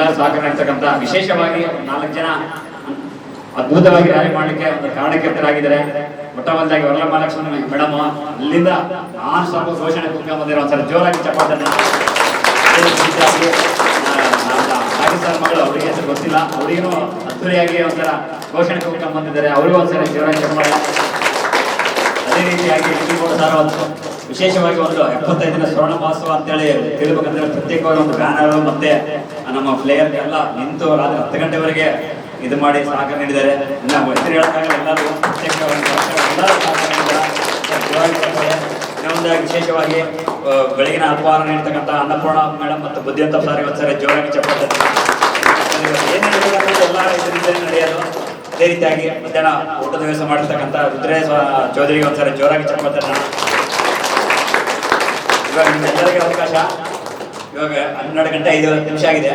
ಎಲ್ಲರೂ ಸಹಕಾರ ನೀಡ್ತಕ್ಕಂಥ ವಿಶೇಷವಾಗಿ 4 ಜನ ಅದ್ಭುತವಾಗಿ ರ್ಯಾಲಿ ಮಾಡಲಿಕ್ಕೆ ಒಂದು ಕಾರಣಕರ್ತರಾಗಿದ್ದಾರೆ. ಮೊಟ್ಟಮೊದಲಾಗಿ ವರಲ ಮಹಾಲಕ್ಷ್ಮಿ ಮೇಡಮ್ ಅಲ್ಲಿಂದ ನಾನು ಸ್ವಲ್ಪ ಘೋಷಣೆ ಕೂತ್ಕೊಂಡು ಬಂದಿರೋ ಒಂದ್ಸಲ ಜೋರಾಗಿ ಚಪ್ಪಾಟನ್ನ. ಹಾಗೆ ಸರ್ ಮಗಳು ಅವರಿಗೆ ಹೆಸರು ಗೊತ್ತಿಲ್ಲ, ಅವರಿಗೂ ಅದ್ದೂರಿಯಾಗಿ ಒಂಥರ ಘೋಷಣೆ ಕೂತ್ಕೊಂಡು ಬಂದಿದ್ದಾರೆ, ಅವರಿಗೂ ಒಂದ್ಸಲ ಜೋರಾಗಿ ಚಪ್ಪಾಳೆ. ಅದೇ ರೀತಿಯಾಗಿ ವಿಶೇಷವಾಗಿ ಒಂದು 75ನೇ ಸ್ವರ್ಣ ಮಹೋತ್ಸವ ಅಂತೇಳಿ ಹೇಳ್ಬೇಕಂದ್ರೆ ಪ್ರತ್ಯೇಕವಾಗಿ ಒಂದು ಬ್ಯಾನರ್ ಮತ್ತೆ ನಮ್ಮ ಪ್ಲೇಯರ್ ಎಲ್ಲ ನಿಂತು ರಾತ್ರಿ 10 ಗಂಟೆವರೆಗೆ ಇದು ಮಾಡಿ ಸಹಕಾರ ನೀಡಿದ್ದಾರೆ. ನಾವು ಹೆಸರು ಹೇಳಕ್ಕಾಗಲ್ಲ, ಎಲ್ಲರೂ ಪ್ರತ್ಯೇಕವಾಗಿ ಎಲ್ಲರೂ ಸಹಕಾರ ನೀಡಿದ್ದಾರೆ. ಇನ್ನೊಂದಾಗಿ ವಿಶೇಷವಾಗಿ ಬೆಳಗಿನ ಅಲ್ಪಾಹಾರ ನೀಡ್ತಕ್ಕಂಥ ಅನ್ನಪೂರ್ಣ ಮೇಡಮ್ ಮತ್ತು ಬುದ್ಧಿವಂತ ಸಾರಿ ಒಂದ್ಸರಿ ಜೋರಾಗಿ ಚಪ್ಪಾಳೆ. ಏನು ನಡೆಯಬೇಕಂದ್ರೆ ಎಲ್ಲ ಇದರಿಂದ ನಡೆಯೋದು. ಅದೇ ರೀತಿಯಾಗಿ ಮಧ್ಯಾಹ್ನ ಊಟದ ವ್ಯವಸ್ಥೆ ಮಾಡಿರ್ತಕ್ಕಂಥ ರುದ್ರೇಶ ಚೌಧರಿಗೆ ಒಂದ್ಸರಿ ಜೋರಾಗಿ ಚಪ್ಪಾಳೆ. ಇವಾಗ ನಿಮ್ಮೆಲ್ಲರಿಗೆ ಅವಕಾಶ. ಇವಾಗ 12 ಗಂಟೆ 5 ನಿಮಿಷ ಆಗಿದೆ.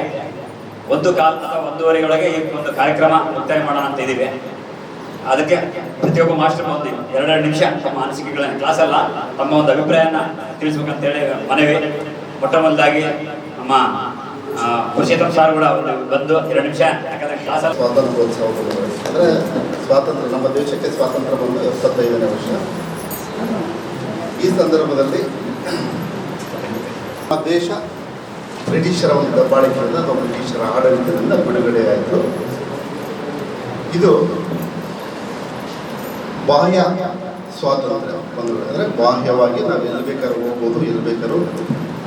1 ಕಾಲ ಅಥವಾ 1:15 ಈ ಒಂದು ಕಾರ್ಯಕ್ರಮ ಮುಕ್ತಾಯ ಮಾಡೋಣ ಅಂತ ಇದ್ದೀವಿ. ಅದಕ್ಕೆ ಪ್ರತಿಯೊಬ್ಬ ಮಾಸ್ಟರ್ ಒಂದು 2 ನಿಮಿಷ ತಮ್ಮ ಅನಿಸಿಕೆಗಳನ್ನ ಕ್ಲಾಸ್ ಅಲ್ಲ ತಮ್ಮ ಒಂದು ಅಭಿಪ್ರಾಯನ ತಿಳಿಸ್ಬೇಕಂತೇಳಿ ಮನವಿ. ಮೊಟ್ಟಮೊದಲಾಗಿ ನಮ್ಮ ಪುರುಷೋತ್ತಮ ಸಾರ್ ಕೂಡ ಬಂದು 2 ನಿಮಿಷ, ಯಾಕಂದ್ರೆ ಕ್ಲಾಸ್ ಅಲ್ಲಿ ಸ್ವಾತಂತ್ರ್ಯೋತ್ಸವ ಅಂದರೆ ಸ್ವಾತಂತ್ರ್ಯ, ನಮ್ಮ ದೇಶಕ್ಕೆ ಸ್ವಾತಂತ್ರ್ಯ ಬಂದು 75ನೇ ವರ್ಷ. ಈ ಸಂದರ್ಭದಲ್ಲಿ ನಮ್ಮ ದೇಶ ಬ್ರಿಟಿಷರ ಒಂದು ದಬ್ಬಾಳಿಕೆಯಿಂದ ಅಥವಾ ಬ್ರಿಟಿಷರ ಆಡಳಿತದಿಂದ ಬಿಡುಗಡೆಯಾಯಿತು. ಇದು ಬಾಹ್ಯ ಸ್ವಾತಂತ್ರ್ಯ ಬಂಧುಗಳು. ಅಂದರೆ ಬಾಹ್ಯವಾಗಿ ನಾವು ಎಲ್ಲಿ ಬೇಕಾದ್ರೂ ಹೋಗ್ಬೋದು, ಎಲ್ಲಿ ಬೇಕಾದ್ರೂ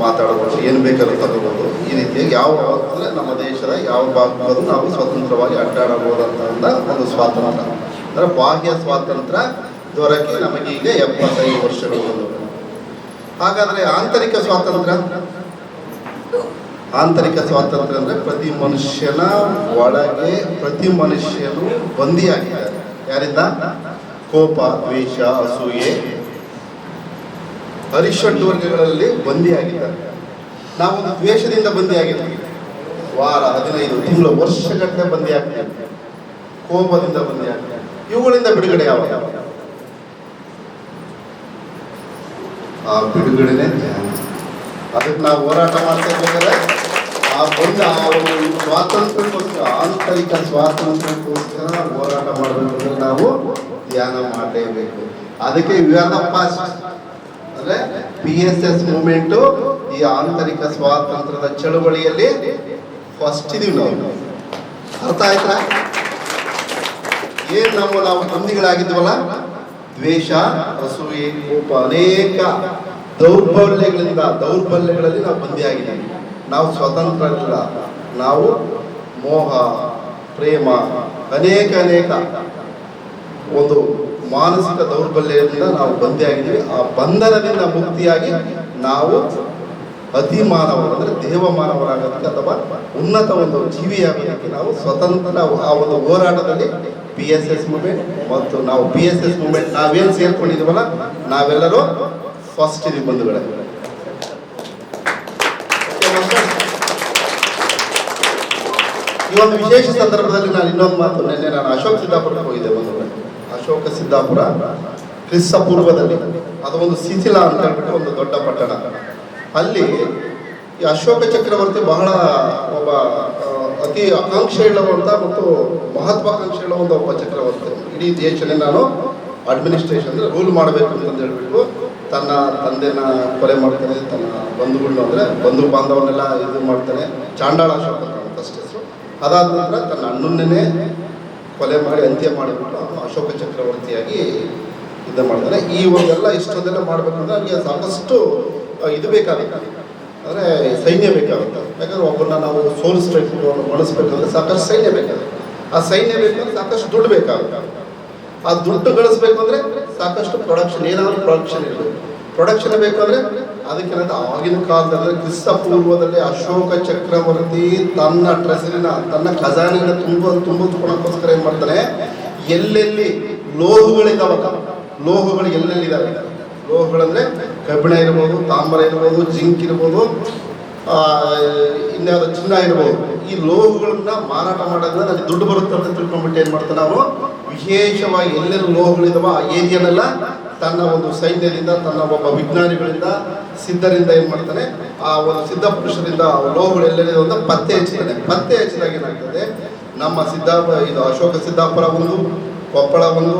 ಮಾತಾಡಬಹುದು, ಏನು ಬೇಕಾದ್ರೂ ತಗೋಬೋದು. ಈ ರೀತಿಯಾಗಿ ಯಾವ ಅಂದರೆ ನಮ್ಮ ದೇಶದ ಯಾವ ಭಾಗದಲ್ಲೂ ನಾವು ಸ್ವತಂತ್ರವಾಗಿ ಅಡ್ಡಾಡಬಹುದಂತ ಒಂದು ಸ್ವಾತಂತ್ರ್ಯ. ಅಂದರೆ ಬಾಹ್ಯ ಸ್ವಾತಂತ್ರ್ಯ ದೊರಕಿ ನಮಗೆ ಈಗ 75 ವರ್ಷಗಳು ಬಂದವು. ಹಾಗಾದರೆ ಆಂತರಿಕ ಸ್ವಾತಂತ್ರ್ಯ ಅಂದರೆ ಪ್ರತಿ ಮನುಷ್ಯನ ಒಳಗೆ ಪ್ರತಿ ಮನುಷ್ಯನು ಬಂದಿಯಾಗಿದ್ದಾರೆ. ಯಾರಿಂದ? ಕೋಪ, ದ್ವೇಷ, ಅಸೂಯೆ, ಅರಿಷಡ್ವರ್ಗಗಳಲ್ಲಿ ಬಂದಿಯಾಗಿದ್ದಾರೆ. ನಾವೊಂದು ದ್ವೇಷದಿಂದ ಬಂದಿಯಾಗಿದ್ದೀವಿ, ವಾರ 15 ತಿಂಗಳು ವರ್ಷಗಟ್ಟಲೆ ಬಂದಿಯಾಗ್ತೀವಿ. ಕೋಪದಿಂದ ಬಂದಿಯಾಗ್ತೀವಿ. ಇವುಗಳಿಂದ ಬಿಡುಗಡೆ ಯಾವಾಗ? ಆ ಬಿಡುಗಡೆನೇ ಧ್ಯಾನ. ಅದಕ್ಕೆ ನಾವು ಹೋರಾಟ ಮಾಡ್ತಾ ಇರ್ಬೇಕಾದ್ರೆ ಆ ಸ್ವಾತಂತ್ರ್ಯಕ್ಕೋಸ್ಕರ, ಆಂತರಿಕ ಸ್ವಾತಂತ್ರ್ಯಕ್ಕೋಸ್ಕರ ಹೋರಾಟ ಮಾಡಬೇಕಂದ್ರೆ ನಾವು ಧ್ಯಾನ ಮಾಡಲೇಬೇಕು. ಅದಕ್ಕೆ ಅಂದರೆ PSS ಮೂವ್ಮೆಂಟು ಈ ಆಂತರಿಕ ಸ್ವಾತಂತ್ರ್ಯದ ಚಳುವಳಿಯಲ್ಲಿ ಫಸ್ಟ್ ಇದೀವಿ ನಾವು. ಅರ್ಥ ಆಯ್ತಾ? ಏನು ನಾವು ಬಂದಿಗಳಾಗಿದ್ವಲ್ಲ, ದ್ವೇಷ, ಅಸೂಯೆ, ಕೋಪ, ಅನೇಕ ದೌರ್ಬಲ್ಯಗಳಲ್ಲಿ ನಾವು ಬಂದಿಯಾಗಿದ್ದೀವಿ. ನಾವು ಸ್ವತಂತ್ರ ಇಲ್ಲ. ನಾವು ಮೋಹ, ಪ್ರೇಮ, ಅನೇಕ ಒಂದು ಮಾನಸಿಕ ದೌರ್ಬಲ್ಯದಿಂದ ನಾವು ಬಂದಿಯಾಗಿದ್ದೀವಿ. ಆ ಬಂಧನದಿಂದ ಮುಕ್ತಿಯಾಗಿ ನಾವು ಅತಿ ಮಾನವರು ಅಂದರೆ ದೇವಮಾನವರಾಗೋದಕ್ಕೆ ಅಥವಾ ಉನ್ನತ ಒಂದು ಜೀವಿಯಾಗೋದಕ್ಕೆ ನಾವು ಸ್ವತಂತ್ರ ಆ ಒಂದು ಹೋರಾಟದಲ್ಲಿ PSS ಮೂವ್ಮೆಂಟ್ ಮತ್ತು ನಾವು PSS ಮೂವ್ಮೆಂಟ್ ನಾವೇನು ಸೇರ್ಕೊಂಡಿದ್ದೀವಲ್ಲ ನಾವೆಲ್ಲರೂ ಫಸ್ಟ್ ಇದೀವಿ ಬಂಧುಗಳೇ. ಈ ಒಂದು ವಿಶೇಷ ಸಂದರ್ಭದಲ್ಲಿ ನಾನು ಇನ್ನೊಂದು ಮಾತು, ನಿನ್ನೆ ನಾನು ಅಶೋಕ ಸಿದ್ದಾಪುರಕ್ಕೆ ಹೋಗಿದ್ದೆ ಬಂಧುಗಳೇ. ಅಶೋಕ ಸಿದ್ದಾಪುರ ಕ್ರಿಸ್ತ ಪೂರ್ವದಲ್ಲಿ ಅದು ಒಂದು ಶಿಥಿಲ ಅಂತ ಹೇಳ್ಬಿಟ್ಟು ಒಂದು ದೊಡ್ಡ ಪಟ್ಟಣ. ಅಲ್ಲಿ ಈ ಅಶೋಕ ಚಕ್ರವರ್ತಿ ಬಹಳ ಒಬ್ಬ ಅತಿ ಆಕಾಂಕ್ಷೆ ಇಳುವಂಥ ಮತ್ತು ಮಹತ್ವಾಕಾಂಕ್ಷೆ ಇಳುವಂಥ ಒಬ್ಬ ಚಕ್ರವರ್ತಿ. ಇಡೀ ದೇಶದಲ್ಲಿ ನಾನು ಅಡ್ಮಿನಿಸ್ಟ್ರೇಷನ್ ಅಂದರೆ ರೂಲ್ ಮಾಡಬೇಕು ಅಂತ ಹೇಳ್ಬಿಟ್ಟು ತನ್ನ ತಂದೆನ ಕೊಲೆ ಮಾಡ್ತಾನೆ, ತನ್ನ ಬಂಧುಗಳನ್ನ ಅಂದರೆ ಬಂಧು ಬಾಂಧವನ್ನೆಲ್ಲ ಇದು ಮಾಡ್ತಾನೆ. ಚಾಂಡಾಳ ಅಶೋಕ ಅಂತ ಅಷ್ಟೇ ಹೆಸರು. ಅದಾದ ನಂತರ ತನ್ನ ಅಣ್ಣನ್ನೇ ಕೊಲೆ ಮಾಡಿ ಅಂತ್ಯ ಮಾಡಿಬಿಟ್ಟು ಅವನು ಅಶೋಕ ಚಕ್ರವರ್ತಿಯಾಗಿ ಇದು ಮಾಡ್ತಾನೆ. ಈ ಒಂದೆಲ್ಲ ಇಷ್ಟೊಂದೆಲ್ಲ ಮಾಡಬೇಕಂದ್ರೆ ಅವನಿಗೆ ಸಾಕಷ್ಟು ಇದು ಬೇಕಾಗುತ್ತೆ, ಅಂದರೆ ಸೈನ್ಯ ಬೇಕಾಗುತ್ತೆ. ಯಾಕಂದರೆ ಒಬ್ಬರನ್ನ ನಾವು ಸೋಲಿಸ್ಬೇಕು, ಬಳಸ್ಬೇಕಂದ್ರೆ ಸಾಕಷ್ಟು ಸೈನ್ಯ ಬೇಕಾಗುತ್ತೆ. ಆ ಸೈನ್ಯ ಬೇಕಂದ್ರೆ ಸಾಕಷ್ಟು ದುಡ್ಡು ಬೇಕಾಗುತ್ತೆ. ಆ ದುಡ್ಡು ಗಳಿಸ್ಬೇಕು ಅಂದರೆ ಸಾಕಷ್ಟು ಪ್ರೊಡಕ್ಷನ್, ಏನಾದರೂ ಪ್ರೊಡಕ್ಷನ್ ಇರಬೇಕು. ಪ್ರೊಡಕ್ಷನ್ ಬೇಕಂದ್ರೆ ಅದಕ್ಕೆ ಆಗಿನ ಕಾಲದಲ್ಲಿ ಕ್ರಿಸ್ತ ಪೂರ್ವದಲ್ಲಿ ಅಶೋಕ ಚಕ್ರವರ್ತಿ ತನ್ನ ಟ್ರೆಸರಿನ, ತನ್ನ ಖಜಾನೆನ ತುಂಬಿಸ್ಕೊಳಕ್ಕೋಸ್ಕರ ಏನು ಮಾಡ್ತಾನೆ, ಎಲ್ಲೆಲ್ಲಿ ಲೋಹಗಳಿದ್ದಾವ, ಲೋಹಗಳು ಎಲ್ಲೆಲ್ಲಿದ್ದಾವೆ, ಲೋಹಗಳಂದರೆ ಕಬ್ಬಿಣ ಇರ್ಬೋದು, ತಾಮ್ರ ಇರ್ಬೋದು, ಜಿಂಕ್ ಇರ್ಬೋದು, ಇನ್ಯಾವುದೋ ಚಿನ್ನ ಇರ್ಬೋದು. ಈ ಲೋಹಗಳನ್ನ ಮಾರಾಟ ಮಾಡೋದ್ರಿಂದ ನನಗೆ ದುಡ್ಡು ಬರುತ್ತೆ ಅಂತ ತಿಳ್ಕೊಂಡ್ಬಿಟ್ಟು ಏನು ಮಾಡ್ತಾನೆ, ನಾವು ವಿಶೇಷವಾಗಿ ಎಲ್ಲೆಲ್ಲಿ ಲೋಹಗಳಿದಾವ ಆ ಏರಿಯಾನೆಲ್ಲ ತನ್ನ ಒಂದು ಸೈನ್ಯದಿಂದ, ತನ್ನ ಒಬ್ಬ ವಿಜ್ಞಾನಿಗಳಿಂದ, ಸಿದ್ಧರಿಂದ ಏನು ಮಾಡ್ತಾನೆ, ಆ ಒಂದು ಸಿದ್ಧ ಪುರುಷರಿಂದ ಲೋಹಗಳು ಎಲ್ಲೆಲ್ಲಿದೆ ಅಂತ ಪತ್ತೆ ಹಚ್ತಾನೆ. ಪತ್ತೆ ಹಚ್ಚಿದಾಗ ಏನಾಗ್ತದೆ, ನಮ್ಮ ಇದು ಅಶೋಕ ಸಿದ್ದಾಪುರ ಒಂದು, ಕೊಪ್ಪಳ ಒಂದು,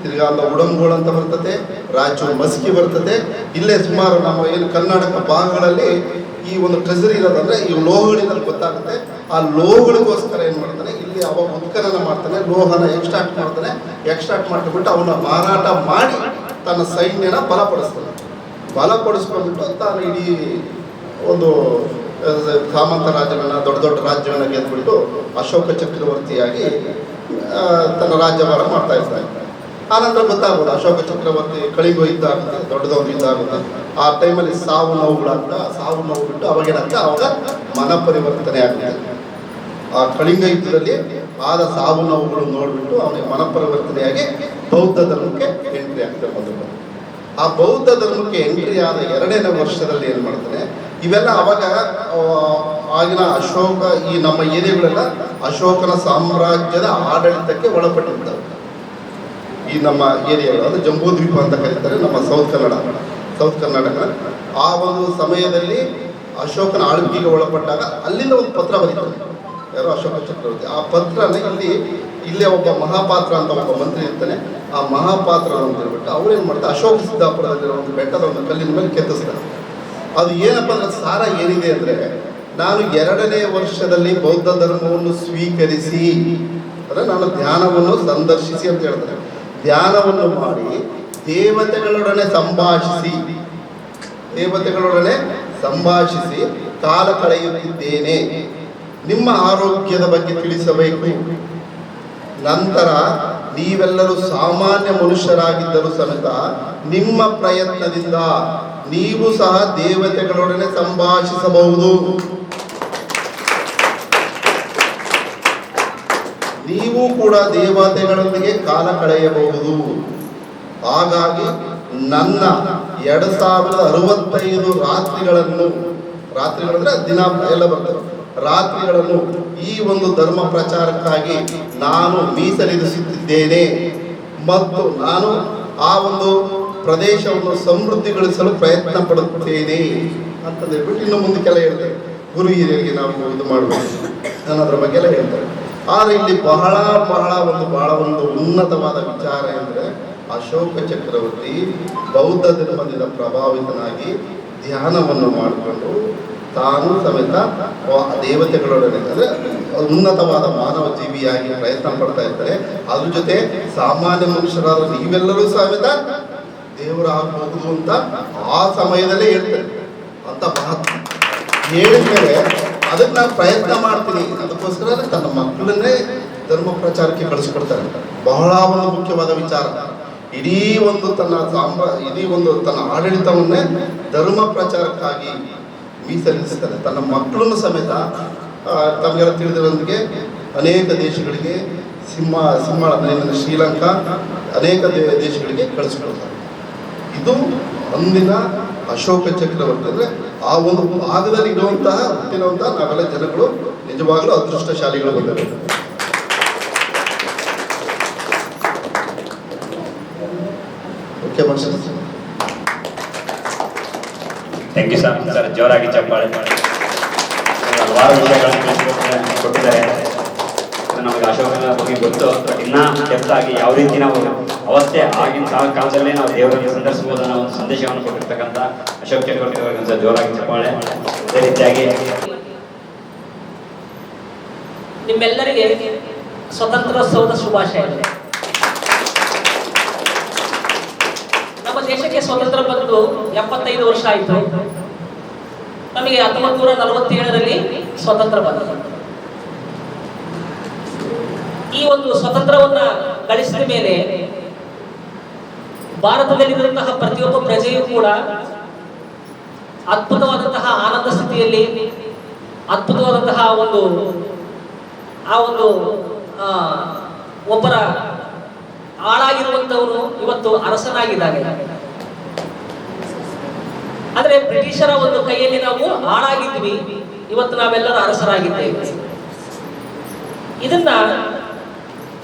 ತಿರ್ಗಾ ಅಲ್ಲ ಉಡಂಗೋಳ ಅಂತ ಬರ್ತದೆ, ರಾಯಚೂರು ಮಸ್ಕಿ ಬರ್ತದೆ. ಇಲ್ಲೇ ಸುಮಾರು ನಮ್ಮ ಏನು ಕರ್ನಾಟಕ ಭಾಗಗಳಲ್ಲಿ ಈ ಒಂದು ಟ್ರೆಸರಿ ಇರೋದಂದ್ರೆ ಈ ಲೋಹಗಳಿಂದ ಗೊತ್ತಾಗುತ್ತೆ. ಆ ಲೋಹಗಳಿಗೋಸ್ಕರ ಏನು ಮಾಡ್ತಾನೆ, ಇಲ್ಲಿ ಅವ ಉತ್ಖನನ ಮಾಡ್ತಾನೆ, ಲೋಹನ ಎಕ್ಸ್ಟ್ರಾಕ್ಟ್ ಮಾಡ್ತಾನೆ. ಎಕ್ಸ್ಟ್ರಾಕ್ಟ್ ಮಾಡಿಬಿಟ್ಟು ಅವನ್ನ ಮಾರಾಟ ಮಾಡಿ ತನ್ನ ಸೈನ್ಯನ ಬಲಪಡಿಸ್ಕೊಂಡ್ಬಿಟ್ಟು ತಾನು ಇಡೀ ಒಂದು ಸಾಮಂತ ರಾಜ್ಯಗಳನ್ನ, ದೊಡ್ಡ ದೊಡ್ಡ ರಾಜ್ಯಗಳನ್ನ ಗೆದ್ದುಬಿಟ್ಟು ಅಶೋಕ ಚಕ್ರವರ್ತಿಯಾಗಿ ತನ್ನ ರಾಜ್ಯಭಾರ ಮಾಡ್ತಾ ಇರ್ತಾನೆ. ಆನಂತರ ಗೊತ್ತಾಗ್ಬೋದು ಅಶೋಕ ಚಕ್ರವರ್ತಿ ಕಳಿಂಗ ಯುದ್ಧ ಆಗುತ್ತೆ, ದೊಡ್ಡದೊಂದು ಯುದ್ಧ ಆಗುತ್ತೆ. ಆ ಟೈಮಲ್ಲಿ ಸಾವು ನೋವು ಬಿಟ್ಟು ಅವಾಗೇನಾಗುತ್ತೆ, ಅವಾಗ ಮನ ಪರಿವರ್ತನೆ ಆಗುತ್ತೆ. ಆ ಕಳಿಂಗ ಯುದ್ಧದಲ್ಲಿ ಆದ ಸಾವು ನೋವುಗಳು ನೋಡಿಬಿಟ್ಟು ಅವನಿಗೆ ಮನ ಪರಿವರ್ತನೆಯಾಗಿ ಬೌದ್ಧ ಧರ್ಮಕ್ಕೆ ಎಂಟ್ರಿ ಆಗ್ತಾರೆ. ಮೊದಲು ಆ ಬೌದ್ಧ ಧರ್ಮಕ್ಕೆ ಎಂಟ್ರಿ ಆದ 2ನೇ ವರ್ಷದಲ್ಲಿ ಏನು ಮಾಡ್ತಾನೆ, ಇವೆಲ್ಲ ಅವಾಗ ಆಗಿನ ಅಶೋಕ, ಈ ನಮ್ಮ ಏರಿಯಾಗಳೆಲ್ಲ ಅಶೋಕನ ಸಾಮ್ರಾಜ್ಯದ ಆಡಳಿತಕ್ಕೆ ಒಳಪಟ್ಟಿರ್ತವೆ. ಈ ನಮ್ಮ ಏರಿಯಾಗಳು ಅದು ಜಂಬೂದ್ವೀಪ ಅಂತ ಕರೀತಾರೆ, ನಮ್ಮ ಸೌತ್ ಕರ್ನಾಟಕ. ಆ ಒಂದು ಸಮಯದಲ್ಲಿ ಅಶೋಕನ ಆಳ್ವಿಕೆಗೆ ಒಳಪಟ್ಟಾಗ ಅಲ್ಲಿಂದ ಒಂದು ಪತ್ರ ಬರೀತಾರೆ, ಯಾರೋ ಅಶೋಕ ಚಕ್ರವರ್ತಿ. ಆ ಪತ್ರನ ಇಲ್ಲೇ ಒಬ್ಬ ಮಹಾಪಾತ್ರ ಅಂತ ಒಬ್ಬ ಮಂತ್ರಿ ಇರ್ತಾನೆ. ಆ ಮಹಾಪಾತ್ರ ಅಂತ ಹೇಳ್ಬಿಟ್ಟು ಅವ್ರೇನು ಮಾಡ್ತಾರೆ, ಅಶೋಕ ಸಿದ್ದಾಪುರದಲ್ಲಿರೋ ಒಂದು ಬೆಟ್ಟದ ಒಂದು ಕಲ್ಲಿನ ಮೇಲೆ ಕೆತ್ತಿಸ್ತಾರೆ. ಅದು ಏನಪ್ಪ ಅಂದ್ರೆ ಸಾರ ಏನಿದೆ ಅಂದರೆ, ನಾನು 2ನೇ ವರ್ಷದಲ್ಲಿ ಬೌದ್ಧ ಧರ್ಮವನ್ನು ಸ್ವೀಕರಿಸಿ, ಅಂದರೆ ನಾನು ಧ್ಯಾನವನ್ನು ಸಂದರ್ಶಿಸಿ ಅಂತ ಹೇಳ್ತಾರೆ. ಧ್ಯಾನವನ್ನು ಮಾಡಿ ದೇವತೆಗಳೊಡನೆ ಸಂಭಾಷಿಸಿ ಕಾಲ ಕಳೆಯುತ್ತಿದ್ದೇನೆ. ನಿಮ್ಮ ಆರೋಗ್ಯದ ಬಗ್ಗೆ ತಿಳಿಸಬೇಕು. ನಂತರ ನೀವೆಲ್ಲರೂ ಸಾಮಾನ್ಯ ಮನುಷ್ಯರಾಗಿದ್ದರೂ ಸಮೇತ ನಿಮ್ಮ ಪ್ರಯತ್ನದಿಂದ ನೀವು ಸಹ ದೇವತೆಗಳೊಡನೆ ಸಂಭಾಷಿಸಬಹುದು. ನೀವು ಕೂಡ ದೇವತೆಗಳೊಂದಿಗೆ ಕಾಲ ಕಳೆಯಬಹುದು. ಹಾಗಾಗಿ ನನ್ನ 2065 ರಾತ್ರಿಗಳಂದ್ರೆ ದಿನ ಎಲ್ಲ ಬರ್ತದೆ, ರಾತ್ರಿಗಳನ್ನು ಈ ಒಂದು ಧರ್ಮ ಪ್ರಚಾರಕ್ಕಾಗಿ ನಾನು ಮೀಸಲಿರಿಸುತ್ತಿದ್ದೇನೆ ಮತ್ತು ನಾನು ಆ ಒಂದು ಪ್ರದೇಶವನ್ನು ಸಮೃದ್ಧಿಗೊಳಿಸಲು ಪ್ರಯತ್ನ ಪಡುತ್ತೇನೆ ಅಂತ ಹೇಳ್ಬಿಟ್ಟು ಇನ್ನು ಮುಂದಕ್ಕೆಲ್ಲ ಹೇಳ್ತಾರೆ. ಗುರು ಹಿರಿಯರಿಗೆ ನಾವು ಇದು ಮಾಡಬೇಕು ಅನ್ನೋದ್ರ ಬಗ್ಗೆ ಎಲ್ಲ ಹೇಳ್ತಾರೆ. ಆದರೆ ಇಲ್ಲಿ ಬಹಳ ಒಂದು ಉನ್ನತವಾದ ವಿಚಾರ ಎಂದರೆ, ಅಶೋಕ ಚಕ್ರವರ್ತಿ ಬೌದ್ಧ ಧರ್ಮದಿಂದ ಪ್ರಭಾವಿತನಾಗಿ ಧ್ಯಾನವನ್ನು ಮಾಡಿಕೊಂಡು ತಾನು ಸಮೇತ ದೇವತೆಗಳೊಡನೆ ಅಂದರೆ ಉನ್ನತವಾದ ಮಾನವ ಜೀವಿಯಾಗಿ ಪ್ರಯತ್ನ ಪಡ್ತಾ ಇರ್ತಾರೆ. ಅದ್ರ ಜೊತೆ ಸಾಮಾನ್ಯ ಮನುಷ್ಯರಾದ ನೀವೆಲ್ಲರೂ ಸಮೇತ ದೇವರಾಗಬಹುದು ಅಂತ ಆ ಸಮಯದಲ್ಲೇ ಹೇಳ್ತಾರೆ. ಅಂತ ಮಹತ್ವ ಹೇಳಿದ್ಮೇಲೆ ಅದಕ್ಕೆ ನಾನು ಪ್ರಯತ್ನ ಮಾಡ್ತೀನಿ, ಅದಕ್ಕೋಸ್ಕರ ತನ್ನ ಮಕ್ಕಳನ್ನೇ ಧರ್ಮ ಪ್ರಚಾರಕ್ಕೆ ಕಳಿಸ್ಕೊಡ್ತಾರೆ. ಬಹಳ ಒಂದು ಮುಖ್ಯವಾದ ವಿಚಾರ. ಇಡೀ ಒಂದು ತನ್ನ ಆಡಳಿತವನ್ನೇ ಧರ್ಮ ಪ್ರಚಾರಕ್ಕಾಗಿ ಮೀಸಲಿಸ್ತಾರೆ. ತನ್ನ ಮಕ್ಕಳನ್ನು ಸಮೇತ ತಮಗೆಲ್ಲ ತಿಳಿದಿರೋದಕ್ಕೆ ಅನೇಕ ದೇಶಗಳಿಗೆ ಶ್ರೀಲಂಕಾ ಅನೇಕ ದೇಶಗಳಿಗೆ ಕಳಿಸ್ಕೊಡ್ತಾರೆ. ಇದು ಅಂದಿನ ಅಶೋಕ ಚಕ್ರವರ್ತಿ. ಅಂದರೆ ಆ ಒಂದು ಭಾಗದಲ್ಲಿ ಹುಟ್ಟಿರುವಂತಹ ನಾವೆಲ್ಲ ಜನಗಳು ನಿಜವಾಗಲೂ ಅದೃಷ್ಟಶಾಲಿಗಳು ಬಂದರು. Thank you sir. ಜೋರಾಗಿ ಚಪ್ಪಾಳೆ. ಹಲವಾರು ವಿಷಯಗಳನ್ನು ಕೊಟ್ಟಿದ್ದಾರೆ. ನಮಗೆ ಅಶೋಕನ ಬಗ್ಗೆ ಗೊತ್ತು, ಬಟ್ ಇನ್ನೂ ಡೆಪ್ತಾಗಿ ಯಾವ ರೀತಿ ನಾವು ಅವಸ್ಥೆ ಆಗಿನ ಕಾಲದಲ್ಲೇ ನಾವು ದೇವರನ್ನು ಸಂದರ್ಶಿಸಬಹುದು ಅನ್ನೋ ಒಂದು ಸಂದೇಶವನ್ನು ಕೊಟ್ಟಿರ್ತಕ್ಕಂಥ ಅಶೋಕ್ ಚಕ್ರವರ್ತಿ ಅವರಿಗೆ ಜೋರಾಗಿ ಚಪ್ಪಾಳೆ. ಅದೇ ರೀತಿಯಾಗಿ ನಿಮ್ಮೆಲ್ಲರಿಗೆ ಸ್ವತಂತ್ರೋತ್ಸವದ ಶುಭಾಶಯಗಳು. ನಮ್ಮ ದೇಶಕ್ಕೆ ಸ್ವತಂತ್ರ ಬಂದು 75 ವರ್ಷ ಆಯಿತು. ನಮಗೆ 1947ರಲ್ಲಿ ಸ್ವತಂತ್ರ ಬಂತು. ಈ ಒಂದು ಸ್ವತಂತ್ರವನ್ನ ಗಳಿಸಿದ ಮೇಲೆ ಭಾರತದಲ್ಲಿರುವಂತಹ ಪ್ರತಿಯೊಬ್ಬ ಪ್ರಜೆಯೂ ಕೂಡ ಅದ್ಭುತವಾದಂತಹ ಆನಂದ ಸ್ಥಿತಿಯಲ್ಲಿ, ಅದ್ಭುತವಾದಂತಹ ಒಂದು ಒಬ್ಬರ ಆಳಾಗಿರುವಂತವನು ಇವತ್ತು ಅರಸನಾಗಿದ್ದಾನೆ. ಆದ್ರೆ ಬ್ರಿಟಿಷರ ಒಂದು ಕೈಯಲ್ಲಿ ನಾವು ಆಳಾಗಿದ್ವಿ, ಇವತ್ತು ನಾವೆಲ್ಲರೂ ಅರಸರಾಗಿದ್ದೇವೆ. ಇದನ್ನ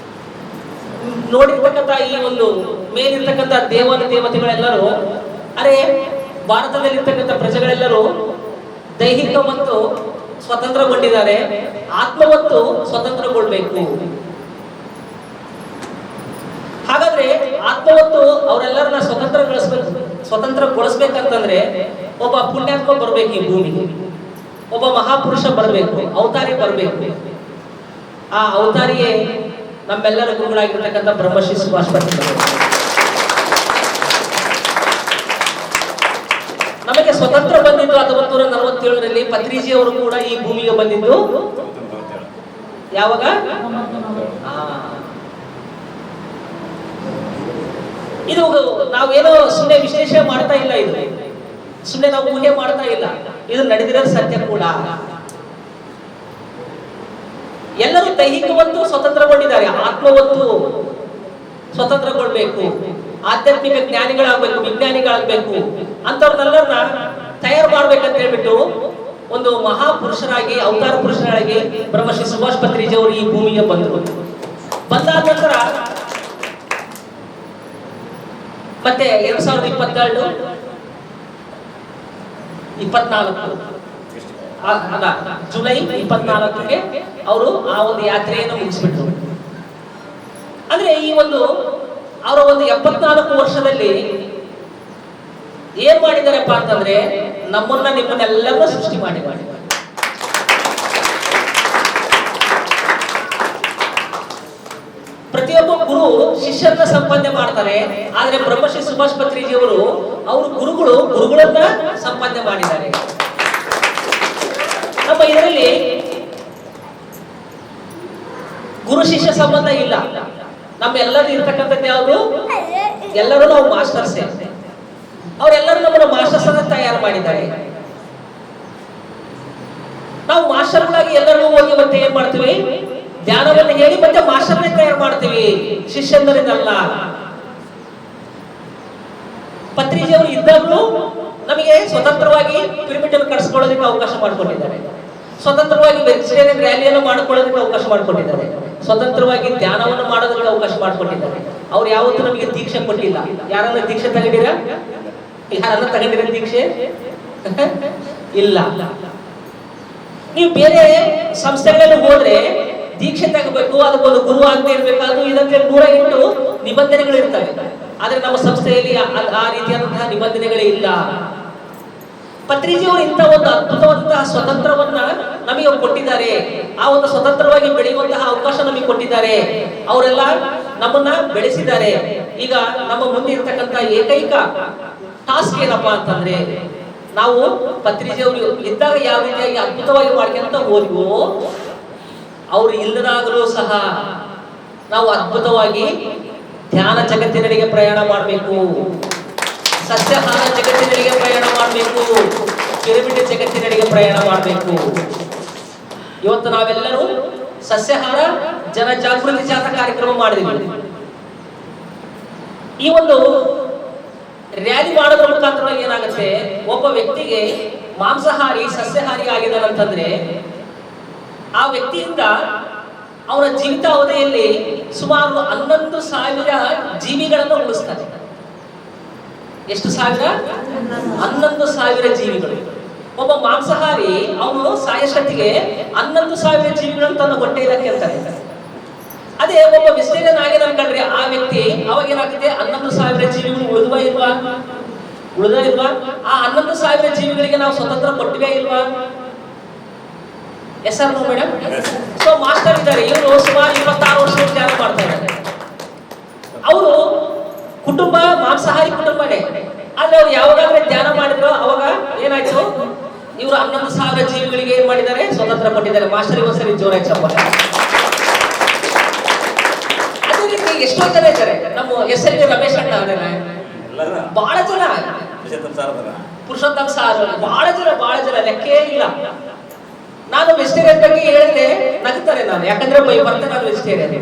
ನೋಡಿರ್ತಕ್ಕಂಥ ಈ ಒಂದು ಮೇಲಿರ್ತಕ್ಕಂಥ ದೇವತೆಗಳೆಲ್ಲರೂ ಅರೆ ಭಾರತದಲ್ಲಿರ್ತಕ್ಕಂಥ ಪ್ರಜೆಗಳೆಲ್ಲರೂ ದೈಹಿಕ ಮತ್ತು ಸ್ವತಂತ್ರಗೊಂಡಿದ್ದಾರೆ, ಆತ್ಮವತ್ತು ಸ್ವತಂತ್ರಗೊಳ್ಬೇಕು. ಹಾಗಾದ್ರೆ ಆತ್ಮವತ್ತು ಅವರೆಲ್ಲರನ್ನ ಸ್ವತಂತ್ರಗೊಳಿಸ್ಬೇಕಂತಂದ್ರೆ ಒಬ್ಬ ಪುಣ್ಯಾತ್ಮ ಬರ್ಬೇಕು ಈ ಭೂಮಿಗೆ, ಒಬ್ಬ ಮಹಾಪುರುಷ ಬರಬೇಕು, ಅವತಾರಿ ಬರಬೇಕು. ಆ ಅವತಾರಿಯೇ ನಮ್ಮೆಲ್ಲರ ಗುರುಗಳಾಗಿರ್ತಕ್ಕಂಥ ಬ್ರಹ್ಮಶ್ರೀ ಸುಭಾಷ್ ಪಾಟೀಲ್. ನಮಗೆ ಸ್ವತಂತ್ರ ಬಂದಿದ್ದು 1947ರಲ್ಲಿ. ಪತ್ರಿಜಿ ಅವರು ಕೂಡ ಈ ಭೂಮಿಗೆ ಬಂದಿದ್ದು ಯಾವಾಗ? ಇದು ನಾವೇನೋ ಸುಮ್ಮನೆ ವಿಶ್ಲೇಷಣೆ ಮಾಡ್ತಾ ಇಲ್ಲ, ಇದು ಸುಮ್ಮನೆ ನಾವು ಊಹೆ ಮಾಡ್ತಾ ಇಲ್ಲ, ಇದು ನಡೆದಿರೋದು ಸತ್ಯ ಕೂಡ. ಎಲ್ಲರೂ ದೈಹಿಕವತ್ತು ಸ್ವತಂತ್ರಗೊಂಡಿದ್ದಾರೆ, ಆತ್ಮವತ್ತು ಸ್ವತಂತ್ರಗೊಳ್ಬೇಕು, ಆಧ್ಯಾತ್ಮಿಕ ಜ್ಞಾನಿಗಳಾಗಬೇಕು, ವಿಜ್ಞಾನಿಗಳಾಗಬೇಕು ಅಂತವ್ರನ್ನೆಲ್ಲರನ್ನ ತಯಾರು ಮಾಡ್ಬೇಕಂತ ಹೇಳ್ಬಿಟ್ಟು ಒಂದು ಮಹಾಪುರುಷರಾಗಿ, ಅವತಾರ ಪುರುಷರಾಗಿ ಬ್ರಹ್ಮಶ್ರೀ ಸುಭಾಷ್ ಪತ್ರಿಜಿ ಅವರು ಈ ಭೂಮಿಗೆ ಬಂದರು. ಬಂದಾದ ನಂತರ ಮತ್ತೆ 2022 ಜುಲೈ 24ಕ್ಕೆ ಅವರು ಆ ಒಂದು ಯಾತ್ರೆಯನ್ನು ಮುಗಿಸ್ಬಿಟ್ರು. ಅಂದ್ರೆ ಈ ಒಂದು ಅವರ ಒಂದು 74 ವರ್ಷದಲ್ಲಿ ಏನ್ ಮಾಡಿದಾರಪ್ಪ ಅಂತಂದ್ರೆ ನಿಮ್ಮನ್ನೆಲ್ಲರನ್ನೂ ಸೃಷ್ಟಿ ಮಾಡಿ ಪ್ರತಿಯೊಬ್ಬ ಗುರು ಶಿಷ್ಯರನ್ನ ಸಂಪಾದನೆ ಮಾಡ್ತಾರೆ. ಆದ್ರೆ ಬ್ರಹ್ಮಶ್ರೀ ಸುಭಾಷ್ ಪತ್ರಿಜಿ ಅವರು ಗುರುಗಳನ್ನ ಸಂಪಾದನೆ ಮಾಡಿದ್ದಾರೆ. ನಮ್ಮ ಇದರಲ್ಲಿ ಗುರು ಶಿಷ್ಯ ಸಂಬಂಧ ಇಲ್ಲ. ನಮ್ಮೆಲ್ಲರೂ ಇರ್ತಕ್ಕಂಥದ್ದು ಯಾವುದು? ಎಲ್ಲರೂ ನಾವು ಮಾಸ್ಟರ್ಸೇ. ಅವರೆಲ್ಲರೂ ನಮ್ಮನ್ನು ಮಾಸ್ಟರ್ಸ್ ಅನ್ನ ತಯಾರು ಮಾಡಿದ್ದಾರೆ. ನಾವು ಮಾಸ್ಟರ್ಗಳಾಗಿ ಎಲ್ಲರಿಗೂ ಹೋಗಿ ಮತ್ತೆ ಏನ್ ಮಾಡ್ತೀವಿ? ಧ್ಯಾನವನ್ನು ಹೇಳಿ ಮತ್ತೆ ಮಾಸ್ಟರ್ನೇ ತಯಾರು ಮಾಡ್ತೀವಿ, ಶಿಷ್ಯಂದರಿಂದಲ್ಲ. ಪತ್ರಿಜಿ ಅವರು ಇದ್ದಾಗಲೂ ನಮಗೆ ಸ್ವತಂತ್ರವಾಗಿ ಪಿರಮಿಡ್ ಅನ್ನು ಕಟ್ಸ್ಕೊಳ್ಳೋದಕ್ಕೆ ಅವಕಾಶ ಮಾಡಿಕೊಂಡಿದ್ದಾರೆ, ಸ್ವತಂತ್ರವಾಗಿ ವೆಜಿಟೇರಿಯನ್ ರ್ಯಾಲಿಯನ್ನು ಮಾಡ್ಕೊಳ್ಳೋದಕ್ಕೆ ಅವಕಾಶ ಮಾಡಿಕೊಂಡಿದ್ದಾರೆ, ಸ್ವತಂತ್ರವಾಗಿ ಧ್ಯಾನವನ್ನು ಮಾಡೋದಕ್ಕೆ ಅವಕಾಶ ಮಾಡಿಕೊಂಡಿದ್ದಾರೆ. ಅವ್ರು ಯಾವತ್ತೂ ನಮಗೆ ದೀಕ್ಷೆ ಕೊಟ್ಟಿಲ್ಲ. ಯಾರನ್ನ ದೀಕ್ಷೆ ತಗೊಂಡಿರ ದೀಕ್ಷೆ? ಇಲ್ಲ. ನೀವು ಬೇರೆ ಸಂಸ್ಥೆಗಳಲ್ಲಿ ಹೋದ್ರೆ ದೀಕ್ಷೆ ತಗೋಬೇಕು, ಅದಕ್ಕೊಂದು ಗುರು ಆಗದೆ ಇರಬೇಕು, ಅದು ಇದಕ್ಕೆ 108 ನಿಬಂಧನೆಗಳು ಇರ್ತವೆ. ಆದ್ರೆ ನಮ್ಮ ಸಂಸ್ಥೆಯಲ್ಲಿ ಆ ರೀತಿಯಾದಂತಹ ನಿಬಂಧನೆಗಳೇ ಇಲ್ಲ. ಪತ್ರಿಜಿ ಅವರು ಇಂಥ ಒಂದು ಅದ್ಭುತವಾದಂತಹ ಸ್ವತಂತ್ರವನ್ನ ನಮಗೆ ಕೊಟ್ಟಿದ್ದಾರೆ. ಆ ಒಂದು ಸ್ವತಂತ್ರವಾಗಿ ಬೆಳೆಯುವಂತಹ ಅವಕಾಶ ನಮಗೆ ಕೊಟ್ಟಿದ್ದಾರೆ. ಅವರೆಲ್ಲ ನಮ್ಮನ್ನ ಬೆಳೆಸಿದ್ದಾರೆ. ಈಗ ನಮ್ಮ ಮುಂದೆ ಇರ್ತಕ್ಕಂಥ ಏಕೈಕ ಟಾಸ್ಕ್ ಏನಪ್ಪಾ ಅಂತಂದ್ರೆ, ನಾವು ಪತ್ರಿಜಿ ಅವರು ಇದ್ದಾಗ ಯಾವ ರೀತಿಯಾಗಿ ಅದ್ಭುತವಾಗಿ ಮಾಡ್ಕೊಂತ ಹೋದ್ವೋ, ಅವರು ಇಲ್ಲದಾಗಲೂ ಸಹ ನಾವು ಅದ್ಭುತವಾಗಿ ಧ್ಯಾನ ಜಗತ್ತಿನಡೆಗೆ ಪ್ರಯಾಣ ಮಾಡಬೇಕು, ಸಸ್ಯಾಹಾರ ಜಗತ್ತಿನಡೆಗೆ ಪ್ರಯಾಣ ಮಾಡಬೇಕು, ಪಿರಮಿಡ್ ಜಗತ್ತಿನಡೆಗೆ ಪ್ರಯಾಣ ಮಾಡಬೇಕು. ಇವತ್ತು ನಾವೆಲ್ಲರೂ ಸಸ್ಯಾಹಾರ ಜನ ಜಾಗೃತಿ ಜಾಥಾ ಕಾರ್ಯಕ್ರಮ ಮಾಡಿದ್ವಿ. ಈ ಒಂದು ರ್ಯಾಲಿ ಮಾಡೋದ್ರ ಮುಖಾಂತರ ಏನಾಗುತ್ತೆ, ಒಬ್ಬ ವ್ಯಕ್ತಿಗೆ ಮಾಂಸಾಹಾರಿ ಸಸ್ಯಾಹಾರಿ ಆಗಿದ್ದಾನಂತಂದ್ರೆ ಆ ವ್ಯಕ್ತಿಯಿಂದ ಅವರ ಜೀವಿತಾವಧಿಯಲ್ಲಿ ಸುಮಾರು 11,000 ಜೀವಿಗಳನ್ನು ಉಳಿಸ್ತಾರೆ. ಎಷ್ಟು ಸಾವಿರ? 11,000 ಜೀವಿಗಳು. ಒಬ್ಬ ಮಾಂಸಾಹಾರಿ ಅವನು ಸಾಯಷ್ಟೊತ್ತಿಗೆ 11,000 ಜೀವಿಗಳನ್ನು ತನ್ನ ಹೊಟ್ಟೆಯಲ್ಲಿ ಕೇಳ್ತಾನೆ. ಅದೇ ಒಬ್ಬ ವೆಜಿಟೇರಿಯನ್ ಆಗಿ ಅನ್ಕೊಂಡ್ರೆ ಆ ವ್ಯಕ್ತಿ ಅವಾಗ ಏನಾಗ್ತದೆ, 11,000 ಜೀವಿಗಳು ಉಳಿದ ಇಲ್ವಾ? ಆ 11,000 ಜೀವಿಗಳಿಗೆ ನಾವು ಸ್ವತಂತ್ರ ಕೊಟ್ಟಿವೇ ಇಲ್ವಾ? Yes or no madam? So master ಇದ್ದಾರೆ, ಇವರು ಸುಮಾರು 26 ವರ್ಷ ಧ್ಯಾನ ಮಾಡ್ತಾ ಇದ್ದಾರೆ. ಅವರು ಕುಟುಂಬ ಮಾಂಸಾಹಾರಿ ಕುಟುಂಬನೇ. ಆದ್ರೆ ಅವ್ರು ಯಾವಾಗಾದ್ರೆ ಧ್ಯಾನ ಮಾಡಿದ್ರು ಅವಾಗ ಏನಾಯ್ತು, ಇವರು 11,000 ಜೀವಿಗಳಿಗೆ ಏನ್ ಮಾಡಿದ್ದಾರೆ? ಸ್ವತಂತ್ರ ಕೊಟ್ಟಿದ್ದಾರೆ. ಮಾಸ್ಟರಿಗೋಸ್ಕರ ಜೋರಾಗಿ ಚಪ್ಪಾಳೆ. ಅದೇ ರೀತಿ ಎಷ್ಟೋ ಜನ ಇದ್ದಾರೆ. ನಮ್ಮ SLV ರಮೇಶ್ ಅಣ್ಣ ಅವರೆಲ್ಲ ಬಹಳ ಜನ, ಪುರುಷೋತ್ತಮ್ ಸಾರ್, ಬಹಳ ಜನ ಲೆಕ್ಕೇ ಇಲ್ಲ. ನಾನು ವೆಜಿಟೇರಿಯನ್ ಬಗ್ಗೆ ಹೇಳಿದ್ರೆ ನಗ್ತಾರೆ ನಾನು, ಯಾಕಂದ್ರೆ ಬರ್ತೇನೆ ನಾನು ವೆಜಿಟೇರಿಯನ್.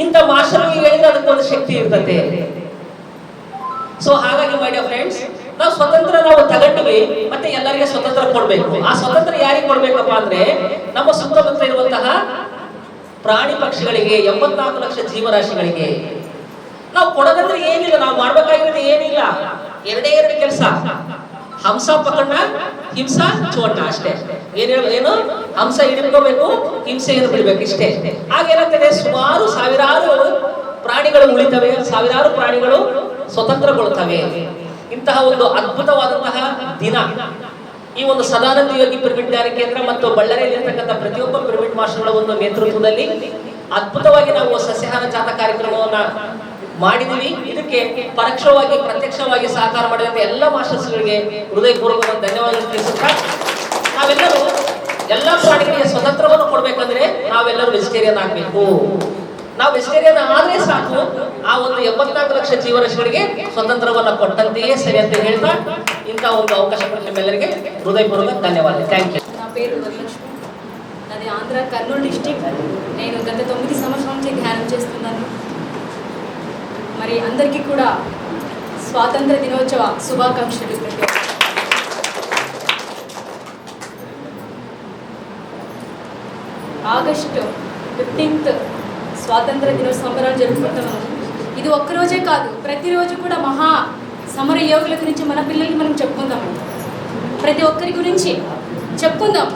ಇಂಥ ಮಾಸ್ಟರ್ಗೆ ಹೇಳಿದ್ರೆ ಅದಕ್ಕೊಂದು ಶಕ್ತಿ ಇರ್ತದೆ. ಸೊ ಹಾಗಾಗಿ ಮೈ ಡಿಯರ್ ಫ್ರೆಂಡ್ಸ್, ನಾವು ಸ್ವತಂತ್ರ ತಗೊಂಡ್ವಿ, ಮತ್ತೆ ಎಲ್ಲರಿಗೆ ಸ್ವತಂತ್ರ ಕೊಡ್ಬೇಕು. ಆ ಸ್ವತಂತ್ರ ಯಾರಿಗೆ ಕೊಡ್ಬೇಕಪ್ಪ ಅಂದ್ರೆ ನಮ್ಮ ಸುತ್ತಮುತ್ತ ಇರುವಂತಹ ಪ್ರಾಣಿ ಪಕ್ಷಿಗಳಿಗೆ, 84 ಲಕ್ಷ ಜೀವರಾಶಿಗಳಿಗೆ. ನಾವು ಕೊಡೋದಂದ್ರೆ ಏನಿಲ್ಲ, ನಾವು ಮಾಡ್ಬೇಕಾಗಿರೋದು ಏನಿಲ್ಲ, ಎರಡೇ ಎರಡು ಕೆಲಸ. ಹಂಸ ಪಕಡ್ನ, ಹಿಂಸಾ ಚೋಟ, ಅಷ್ಟೇ. ಏನು ಹಂಸ ಹಿಡಿದ್ಕೋಬೇಕು, ಹಿಂಸೆಯನ್ನು ಬಿಡಬೇಕು, ಇಷ್ಟೇ. ಹಾಗೇನಾಗ್ತದೆ, ಸುಮಾರು ಸಾವಿರಾರು ಪ್ರಾಣಿಗಳು ಉಳಿತವೆ, ಸಾವಿರಾರು ಪ್ರಾಣಿಗಳು ಸ್ವತಂತ್ರಗೊಳ್ತವೆ. ಇಂತಹ ಒಂದು ಅದ್ಭುತವಾದಂತಹ ದಿನ ಈ ಒಂದು ಸದಾನಂದ ಯೋಗಿ ಪಿರಮಿಡ್ ಧ್ಯಾನ ಕೇಂದ್ರ ಮತ್ತು ಬಳ್ಳಾರಿಯಲ್ಲಿರ್ತಕ್ಕಂಥ ಪ್ರತಿಯೊಬ್ಬ ಪಿರಮಿಡ್ ಮಾಸ್ಟರ್ಗಳ ಒಂದು ನೇತೃತ್ವದಲ್ಲಿ ಅದ್ಭುತವಾಗಿ ನಾವು ಸಸ್ಯಾಹಾರ ಜಾಥಾ ಕಾರ್ಯಕ್ರಮವನ್ನ ಮಾಡಿದೀವಿ. ಇದಕ್ಕೆ ಪರೋಕ್ಷವಾಗಿ ಪ್ರತ್ಯಕ್ಷವಾಗಿ ಸಹಕಾರ ಮಾಡಿದಂತ ಎಲ್ಲ ಮಾಸ್ಟರ್ಸ್ಗಳಿಗೆ ಹೃದಯಪೂರ್ವಕ ಧನ್ಯವಾದ ತಿಳಿಸುತ್ತಾ, ನಾವೆಲ್ಲರೂ ಎಲ್ಲ ಪ್ರಾಣಿಗಳಿಗೆ ಸ್ವತಂತ್ರವನ್ನು ಕೊಡ್ಬೇಕಂದ್ರೆ ನಾವೆಲ್ಲರೂ ವೆಜಿಟೇರಿಯನ್ ಆಗ್ಬೇಕು. ನಾವು ವೆಜಿಟೇರಿಯನ್ ಆದ್ರೆ ಸಾಕು, ಆ ಒಂದು 84 ಲಕ್ಷ ಜೀವರಾಶಿಗಳಿಗೆ ಸ್ವತಂತ್ರವನ್ನ ಕೊಟ್ಟಂತೆಯೇ ಸರಿ ಅಂತ ಹೇಳ್ತಾ, ಇಂತಹ ಒಂದು ಅವಕಾಶ ಕೊಟ್ಟ ನಿಮ್ಮೆಲ್ಲರಿಗೆ హృదయపూర్వక ధన్యవాదాలు. Thank you. నా పేరు వరలక్ష్మి, నాది ఆంధ్ర కర్నూలు డిస్టిక్. నేను గత 9 సంవత్సరాల నుంచి ధ్యానం చేస్తున్నాను. మరి అందరికీ కూడా స్వాతంత్ర దినోత్సవ శుభాకాంక్షలు. ఆగస్టు 15th స్వాతంత్ర దినోత్సవ సంబరాలు జరుపుకుంటున్నాము. ఇది ఒక్కరోజే కాదు, ప్రతిరోజు కూడా మహా సమర యోగుల గురించి మన పిల్లలకి మనం చెప్పుకుందాము. ప్రతి ఒక్కరి గురించి చెప్పుకుందాం.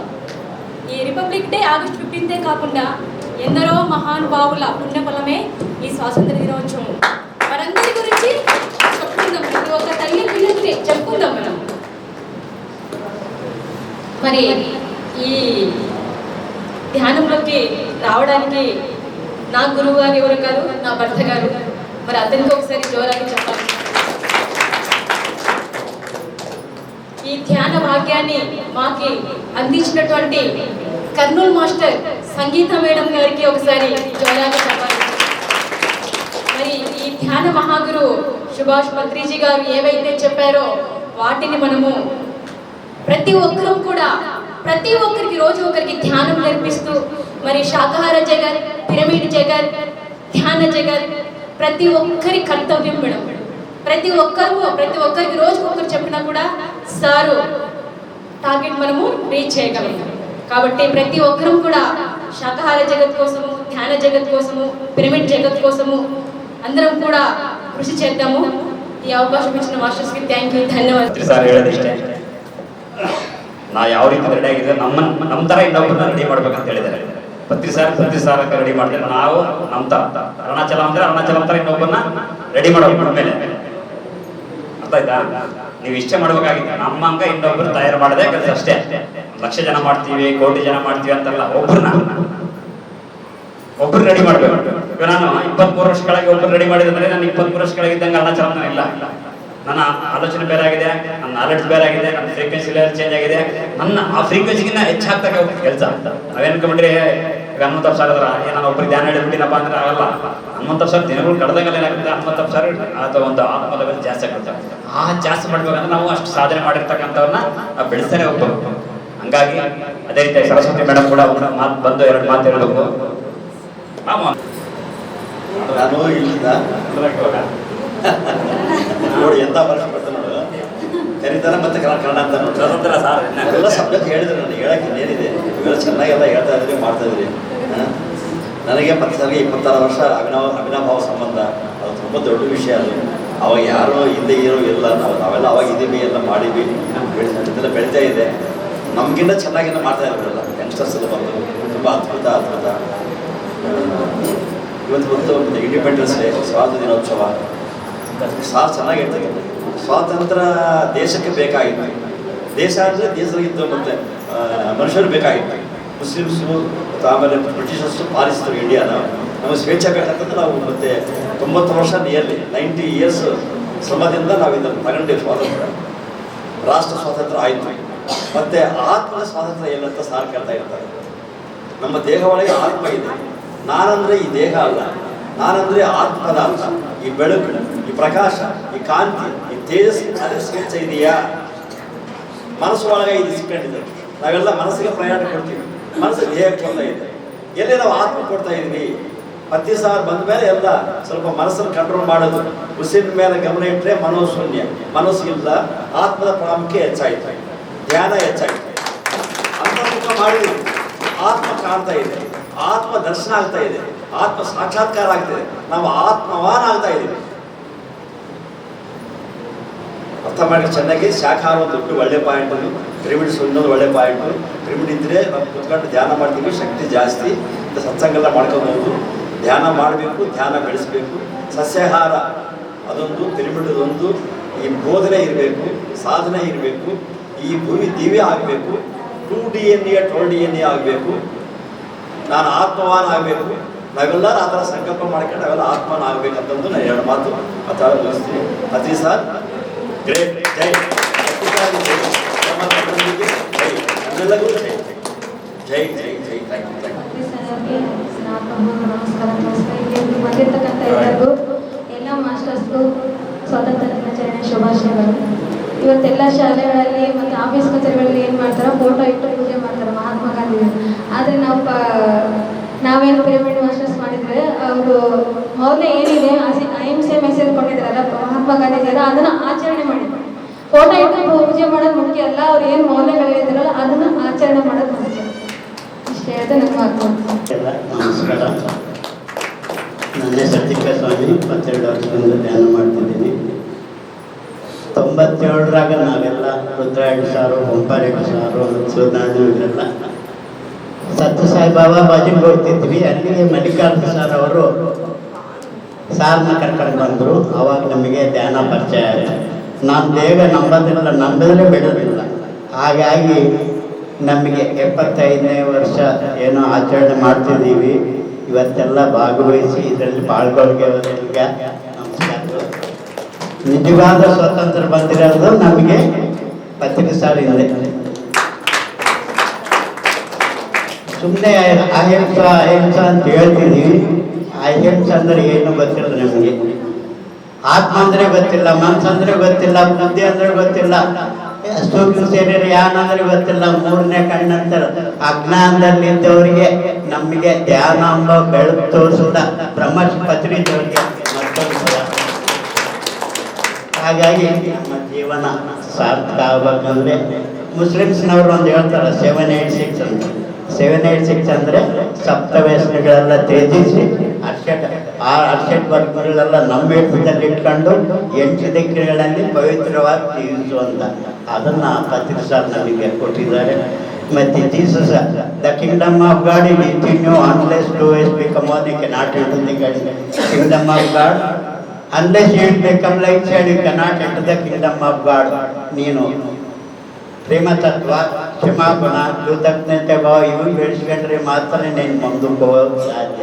ఈ రిపబ్లిక్ డే ఆగస్ట్ 15th కాకుండా ఎందరో మహానుభావుల పుణ్యఫలమే ఈ స్వాతంత్ర దినోత్సవం. మనందరి గురించి చెప్పుకుందాం, ప్రతి ఒక్క తల్లి పిల్లలకి చెప్పుకుందాం మనం. మరి ఈ ధ్యానంలోకి రావడానికి నా గురువు గారు ఎవరు గారు, నా భర్త గారు. మరి అతనికి ఒకసారి జోరాಗಿ చెప్పాలి. ఈ ధ్యాన భాగ్యాన్ని మాకి అందించినటువంటి కర్నూలు మాస్టర్ సంగీత మేడం గారికి ఒకసారి జోరాగా చెప్పాలి. మరి ఈ ధ్యాన మహాగురు సుభాష్ పత్రిజీ గారు ఏవైతే చెప్పారో వాటిని మనము ప్రతి ఒక్కరూ కూడా, ప్రతి ఒక్కరికి రోజు ఒకరికి ధ్యానం నేర్పిస్తూ, మరి శాకాహార జగత్, పిరమిడ్ జగత్, ధ్యాన జగత్ ప్రతి ఒక్కరి కర్తవ్యం మేడం. ప్రతి ఒక్కరికి రోజుకొకరు చెప్పినా కూడా సారు టార్గెట్ మనము రీచ్ చేయగలం. కాబట్టి ప్రతి ఒక్కరూ కూడా శాకాహార జగత్ కోసము, ధ్యాన జగత్ కోసము, పిరమిడ్ జగత్ కోసము అందరం ಕೂಡ ಕೃಷಿ చేద్దాము. ಈ ಅವಕಾಶ ಇಚ್ಚಿನ ಮಾಸ್ಟರ್ಸ್ಗೆ ಥ್ಯಾಂಕ್ ಯು, ಧನ್ಯವಾದ. ಸರ್ ಹೇಳೋದಿಷ್ಟೇ, ನಾ ಯಾವ ರೀತಿ ರೆಡಿ ಆಗಿದ್ರೆ ನಮ್ಮ ತರ ಇನ್ನೊಬ್ಬರನ್ನ ರೆಡಿ ಮಾಡ್ಬೇಕಂತ ಹೇಳಿದ್ದಾರೆ. ಪತ್ರಿ ಸಾರ್ ಅಂತ ರೆಡಿ ಮಾಡಿದ್ರೆ ನಾವು ನಮ್ಮ ತರ ಅರುಣಾಚಲ ಅಂದ್ರೆ ಅರುಣಾಚಲಂ ತರ ಇನ್ನೊಬ್ಬರನ್ನ ರೆಡಿ ಮಾಡಬೇಕು. ಮೇಲೆ ಅರ್ಥ ಆಯ್ತಾ? ನೀವು ಇಷ್ಟೇ ಮಾಡ್ಬೇಕಾಗಿತ್ತು, ನಮ್ಮ ಹಂಗ ಇನ್ನೊಬ್ರು ತಯಾರು ಮಾಡದೆ ಕೆಲಸ ಅಷ್ಟೇ. 1 ಲಕ್ಷ ಜನ ಮಾಡ್ತೀವಿ, ಕೋಟಿ ಜನ ಮಾಡ್ತೀವಿ ಅಂತಲ್ಲ, ಒಬ್ರು ರೆಡಿ ಮಾಡ್ಬೇಕು. ಈಗ ನಾನು 23 ವರ್ಷಗಳಾಗಿ ಒಬ್ರು ರೆಡಿ ಮಾಡಿದ್ರೆ ನಾನು 23 ವರ್ಷಗಳಾಗಿದ್ದಂಗೆ ಅರುಣಾಚಲಂ ಇಲ್ಲ. ನನ್ನ ಆಲೋಚನೆ ಬೇರೆ ಆಗಿದೆ, ನನ್ನ ನಾಲೆಡ್ಜ್ ಬೇರೆ ಆಗಿದೆ, ನನ್ನ ಫ್ರೀಕ್ವೆನ್ಸಿ ಲೆವೆಲ್ ಚೇಂಜ್ ಆಗಿದೆ. ನನ್ನ ಆ ಫ್ರೀಕ್ವೆನ್ಸಿಗಿನ್ನ ಹೆಚ್ಚಾಗ್ತಾ ಕೆಲಸ. ನಾವೇನ್ ಕಂಡ್ರೆ ಹನುಮಂತಪ್ಪ ಸರ್ ಅದ್ರ ನಾನು ಒಬ್ಬರಿಗೆ ಧ್ಯಾನ ಹೇಳಿಬಿಟ್ಟಿನಪ್ಪ ಅಂದ್ರೆ ಆಗಲ್ಲ. ಹನುಮಂತಪ್ಪ ಸರ್ ದಿನಗಳು ಕಳೆದಂಗೆಲ್ಲ ಏನಾಗುತ್ತೆ, ಹನುಮಂತಪ್ಪ ಸರ್ ಅಥವಾ ಒಂದು ಆತ್ಮ ಲೆವೆಲ್ ಜಾಸ್ತಿ ಆಗುತ್ತೆ. ಆ ಜಾಸ್ತಿ ಮಾಡ್ಬೇಕಂದ್ರೆ ನಾವು ಅಷ್ಟು ಸಾಧನೆ ಮಾಡಿರ್ತಕ್ಕಂಥವ್ರನ್ನ ನಾವು ಬೆಳೆಸ್ತಾನೆ ಹೋಗ್ಬೇಕು. ಹಂಗಾಗಿ ಅದೇ ರೀತಿ ಸರಸ್ವತಿ ಮೇಡಮ್ ಕೂಡ ಬಂದು 2 ಮಾತು ಹೇಳಬೇಕು. ನಾನು ಇಲ್ಲಿಂದ ನೋಡಿ ಎಂತ ಭಾಷೆ ಬರ್ತಾನೆ ನೋಡು, ಕರೀತಾರ ಮತ್ತೆ ಕನ್ನಡ ಅಂತ ನೋಡಿ ಎಲ್ಲ ಸಬ್ಜೆಕ್ಟ್ ಹೇಳಿದ್ರೆ ನನಗೆ ಹೇಳಕ್ಕೆ ಇನ್ನೇನಿದೆ. ಇವೆಲ್ಲ ಚೆನ್ನಾಗೆಲ್ಲ ಹೇಳ್ತಾ ಇದ್ರಿ, ಮಾಡ್ತಾ ಇದ್ರಿ. ನನಗೆ ಮತ್ತೆ ನನಗೆ 26 ವರ್ಷ ಅವಿನಾಭಾವ ಸಂಬಂಧ. ಅದು ತುಂಬ ದೊಡ್ಡ ವಿಷಯ. ಅದು ಅವಾಗ ಯಾರೋ ಹಿಂದೆ ಇರೋ ಇಲ್ಲ, ನಾವೆಲ್ಲ ಅವಾಗ ಇದೀವಿ, ಎಲ್ಲ ಮಾಡಿದ್ವಿ, ಇದೆಲ್ಲ ಬೆಳೀತಾ ಇದೆ. ನಮಗಿಂತ ಚೆನ್ನಾಗಿನ್ನ ಮಾಡ್ತಾ ಇರೋಲ್ಲ ಯಂಗ್ಸ್ಟರ್ಸ್ ಎಲ್ಲ ಬಂದು. ತುಂಬ ಅದ್ಭುತ. ಇವತ್ತು ಇಂಡಿಪೆಂಡೆನ್ಸ್ ಡೇ, ಸ್ವಾತಂತ್ರ್ಯ ದಿನೋತ್ಸವ ಸಾರ್ ಚೆನ್ನಾಗಿ ಹೇಳ್ತಾರೆ. ಸ್ವಾತಂತ್ರ್ಯ ದೇಶಕ್ಕೆ ಬೇಕಾಗಿತ್ತು. ದೇಶ ಅಂದರೆ ದೇಶದಾಗಿತ್ತು, ಮತ್ತು ಮನುಷ್ಯರು ಬೇಕಾಗಿತ್ತು. ಮುಸ್ಲಿಮ್ಸು ಆಮೇಲೆ ಬ್ರಿಟಿಷರ್ಸು ಪಾಲಿಸಿದ್ರು ಇಂಡಿಯಾನ. ನಮಗೆ ಸ್ವೇಚ್ಛೆ ಬೇಕಂತಂದ್ರೆ ನಾವು ಮತ್ತೆ 90 ವರ್ಷ ನಿಯರ್ಲಿ 90 years ಶ್ರಮದಿಂದ ನಾವು ಇದನ್ನು ತಗೊಂಡಿವಿ. ಸ್ವಾತಂತ್ರ್ಯ, ರಾಷ್ಟ್ರ ಸ್ವಾತಂತ್ರ್ಯ ಆಯಿತು. ಮತ್ತು ಆತ್ಮದ ಸ್ವಾತಂತ್ರ್ಯ ಏನಂತ ಸಾರ್ ಕೇಳ್ತಾ ಇರ್ತಾರೆ. ನಮ್ಮ ದೇಹ ಒಳಗೆ ಆತ್ಮ ಇದೆ. ನಾನಂದರೆ ಈ ದೇಹ ಅಲ್ಲ, ನಾನಂದರೆ ಆತ್ಮದ ಅರ್ಥ. ಈ ಬೆಳಕು, ಈ ಪ್ರಕಾಶ, ಈ ಕಾಂತಿ, ಈ ತೇಜಸ್, ಅದೇ ಸ್ವೇಚ್ಛೆ ಇದೆಯಾ? ಮನಸ್ಸು ಒಳಗೆ ಇದು ಸಿಕ್ಕೊಂಡಿದೆ. ನಾವೆಲ್ಲ ಮನಸ್ಸಿಗೆ ಪ್ರಯಾಣ ಕೊಡ್ತೀವಿ, ಮನಸ್ಸು ದೇಹಕ್ಕೆ ಕೊಡ್ತಾ ಇದೆ. ಎಲ್ಲಿ ನಾವು ಆತ್ಮ ಕೊಡ್ತಾ ಇದ್ವಿ. 10 ಸಾವಿರ ಬಂದ ಮೇಲೆ ಎಲ್ಲ ಸ್ವಲ್ಪ ಮನಸ್ಸನ್ನು ಕಂಟ್ರೋಲ್ ಮಾಡೋದು, ಉಸಿರಿನ ಮೇಲೆ ಗಮನ ಇಟ್ಟರೆ ಮನೋಶೂನ್ಯ, ಮನಸ್ಸಿಲ್ಲ. ಆತ್ಮದ ಪ್ರಾಮುಖ್ಯ ಹೆಚ್ಚಾಯಿತು, ಧ್ಯಾನ ಹೆಚ್ಚಾಯಿತು. ಅಂತರ್ಮುಖ ಮಾಡಿದ್ವಿ, ಆತ್ಮ ಕಾಣ್ತಾ ಇದೆ. ಆತ್ಮ ದರ್ಶನ ಆಗ್ತಾ ಇದೆ, ಆತ್ಮ ಸಾಕ್ಷಾತ್ಕಾರ ಆಗ್ತಿದೆ, ನಾವು ಆತ್ಮವಾನ್ ಆಗ್ತಾ ಇದ್ದೀವಿ. ಅರ್ಥ ಮಾಡಿ ಚೆನ್ನಾಗಿ. ಶಾಖಾಹಾರ ಒಂದು ದೊಡ್ಡ ಒಳ್ಳೆ ಪಾಯಿಂಟ್, ಪಿರಮಿಡ್ಸ್ ಇನ್ನೊಂದು ಒಳ್ಳೆ ಪಾಯಿಂಟು. ಪಿರಮಿಡ್ ಇದ್ದರೆ ನಾವು ಕುತ್ಕೊಂಡು ಧ್ಯಾನ ಮಾಡ್ತೀವಿ, ಶಕ್ತಿ ಜಾಸ್ತಿ, ಸತ್ಸಂಗೆಲ್ಲ ಮಾಡ್ಕೋಬಹುದು. ಧ್ಯಾನ ಮಾಡಬೇಕು, ಧ್ಯಾನ ಬೆಳೆಸಬೇಕು. ಸಸ್ಯಾಹಾರ ಅದೊಂದು, ಪಿರಮಿಡ್ ಒಂದು. ಈ ಬೋಧನೆ ಇರಬೇಕು, ಸಾಧನೆ ಇರಬೇಕು, ಈ ಭೂಮಿ ದಿವ್ಯ ಆಗಬೇಕು, 2 DNA 12 DNA ಆಗಬೇಕು, ನಾನು ಆತ್ಮವಾನ್ ಆಗಬೇಕು. ನಾವೆಲ್ಲರೂ ಆ ಥರ ಸಂಕಲ್ಪ ಮಾಡ್ಕೊಂಡು ನಾವೆಲ್ಲ ಆತ್ಮನ ಆಗಬೇಕಂತಂದು ನಾನು 2 ಮಾತು ಆ ಥರ ಮುಗಿಸ್ತೀನಿ. ಅತಿ ಸರ್ ಗ್ರೇಟ್. ಜೈ ನಮ್ಮೆಲ್ಲರಿಗೂ ಜೈ ಜೈ ಜೈ ಜೈ. Thank you. ನಮಸ್ಕಾರ. ಇಲ್ಲಿ ಬಂದಿರ್ತಕ್ಕಂಥ ಎಲ್ಲರಿಗೂ, ಎಲ್ಲ ಮಾಸ್ಟರ್ಸ್ಗೂ ಸ್ವಾತಂತ್ರ್ಯ ದಿನಾಚರಣೆ ಶುಭಾಶಯಗಳು. ಇವತ್ತೆಲ್ಲ ಶಾಲೆಗಳಲ್ಲಿ ಮತ್ತು ಆಫೀಸ್ ಕಚೇರಿಗಳಲ್ಲಿ ಏನು ಮಾಡ್ತಾರೆ, ಫೋಟೋ ಇಟ್ಟು ಪೂಜೆ ಮಾಡ್ತಾರೆ ಮಹಾತ್ಮ ಗಾಂಧಿ. ಆದರೆ ನಾವೇನು ಪಿರಮಿಡ್ ಮಾಸ್ಟರ್ಸ್ ಮಾಡಿದರೆ ಅವರು ಮೌಲ್ಯ ಏನಿದೆ, ಅಹಿಂಸೆ ಮೆಸೇಜ್ ಕೊಟ್ಟಿದ್ದಾರಲ್ಲ ಮಹಾತ್ಮ ಗಾಂಧೀಜಿಯವರು, ಅದನ್ನು ಆಚರಣೆ ಮಾಡಿದ್ದಾರೆ. ಫೋಟೋ ಇಟ್ಟು ಪೂಜೆ ಮಾಡೋದು ಮುಖ್ಯ ಅಲ್ಲ, ಅವ್ರು ಏನು ಮೌಲ್ಯಗಳಿದ್ದಾರಲ್ಲ ಅದನ್ನು ಆಚರಣೆ ಮಾಡೋದು ಮುಖ್ಯ. ಇಷ್ಟೇ ಹೇಳಿದ್ರೆ ನನಗೆ ಆಗ್ಬೋದು. ಎಲ್ಲ ನಮಸ್ಕಾರ. ನನ್ನ ಹೆಸರು ತಿಪ್ಪೇಸ್ವಾಮಿ, 22 ವರ್ಷದಿಂದ ಧ್ಯಾನ ಮಾಡ್ತಿದ್ದೀನಿ. 97ರಾಗ ನಾವೆಲ್ಲ ರುದ್ರಾಯಣ ಸಾರು, ಓಂಪಾರೇಣ ಸಾರು, ಸೂರ್ಯನಾರಾಯಣ ಇವರೆಲ್ಲ ಸತ್ಯಸಾಯಿ ಬಾಬಾ ಬಾಜಿಗೆ ಹೋಗ್ತಿದ್ವಿ. ಅಲ್ಲಿಗೆ ಮಲ್ಲಿಕಾರ್ಜುನ ಸರ್ ಅವರು ಸಾರನ್ನ ಕರ್ಕೊಂಡು ಬಂದರು. ಆವಾಗ ನಮಗೆ ಧ್ಯಾನ ಪರಿಚಯ ಆಯಿತು. ನಾನು ಬೇಗ ನಂಬಿದ್ರೆ ಬಿಡೋದಿಲ್ಲ. ಹಾಗಾಗಿ ನಮಗೆ 75ನೇ ವರ್ಷ ಏನೋ ಆಚರಣೆ ಮಾಡ್ತಿದ್ದೀವಿ. ಇವತ್ತೆಲ್ಲ ಭಾಗವಹಿಸಿ ಇದರಲ್ಲಿ ಪಾಲ್ಗೊಳ್ಳುವವರಿಗೆ ನಮಸ್ಕಾರಗಳು. ನಿಜವಾದ ಸ್ವಾತಂತ್ರ್ಯ ಬಂದಿರೋದು ನಮಗೆ 10 ಸಾಲ ಹಿಂದೆ. ಸುಮ್ಮನೆ ಅಹಿಂಸಾ ಅಂತ ಹೇಳ್ತಿದ್ದೀವಿ. ಅಹಿಂಸೆ ಅಂದರೆ ಏನು ಗೊತ್ತಿಲ್ಲ ನಮಗೆ. ಆತ್ಮ ಅಂದರೆ ಗೊತ್ತಿಲ್ಲ, ಮನಸ್ಸಂದ್ರೆ ಗೊತ್ತಿಲ್ಲ, ಬುದ್ಧಿ ಅಂದರೆ ಗೊತ್ತಿಲ್ಲ, ಸೂಕ್ಷ್ಮ ಶರೀರ ಯಾನ ಅಂದರೆ ಗೊತ್ತಿಲ್ಲ. 3ನೇ ಕಣ್ಣಂತರ ಅಜ್ಞಾನದಲ್ಲಿದ್ದವರಿಗೆ ನಮಗೆ ಧ್ಯಾನ ಎಂಬ ಬೆಳಕು ತೋರಿಸಿದ ಬ್ರಹ್ಮಪತ್ರಿದವರಿಗೆ ಮತ್ತೊಂದು ಸಲ. ಹಾಗಾಗಿ ನಮ್ಮ ಜೀವನ ಸಾರ್ಥಕ ಆಗ್ಬೇಕಂದ್ರೆ ಮುಸ್ಲಿಮ್ಸ್ನವರು ಒಂದು ಹೇಳ್ತಾರೆ 786 ಅಂತ. 786 ಅಂದರೆ ಸಪ್ತವ್ಯಸನಗಳೆಲ್ಲ ತ್ಯಜಿಸಿ ಅರ್ಷಟ್ ವರ್ಗಗಳೆಲ್ಲ ನಮ್ಮ ಹಿಡಿತದಲ್ಲಿ ಇಟ್ಕೊಂಡು 8 ದಿಕ್ಕುಗಳಲ್ಲಿ ಪವಿತ್ರವಾಗಿ ಜೀವಿಸುವಂತ ಅದನ್ನು 10 ಸಾಲ ನಮಗೆ ಕೊಟ್ಟಿದ್ದಾರೆ. ಮತ್ತು Jesus the kingdom of God in in you unless to as become the cannot enter the kingdom of God unless you become like side you cannot enter the kingdom of God. ನೀನು ಪ್ರೇಮತತ್ವ, ಕ್ಷಮಾಗುಣ, ಕೃತಜ್ಞತೆ ಭಾವ ಇವು ಬೆಳೆಸ್ಕೊಂಡ್ರೆ ಮಾತ್ರ ನೀನು ಮುಂದಕ್ಕೆ ಹೋಗೋದು ಸಾಧ್ಯ.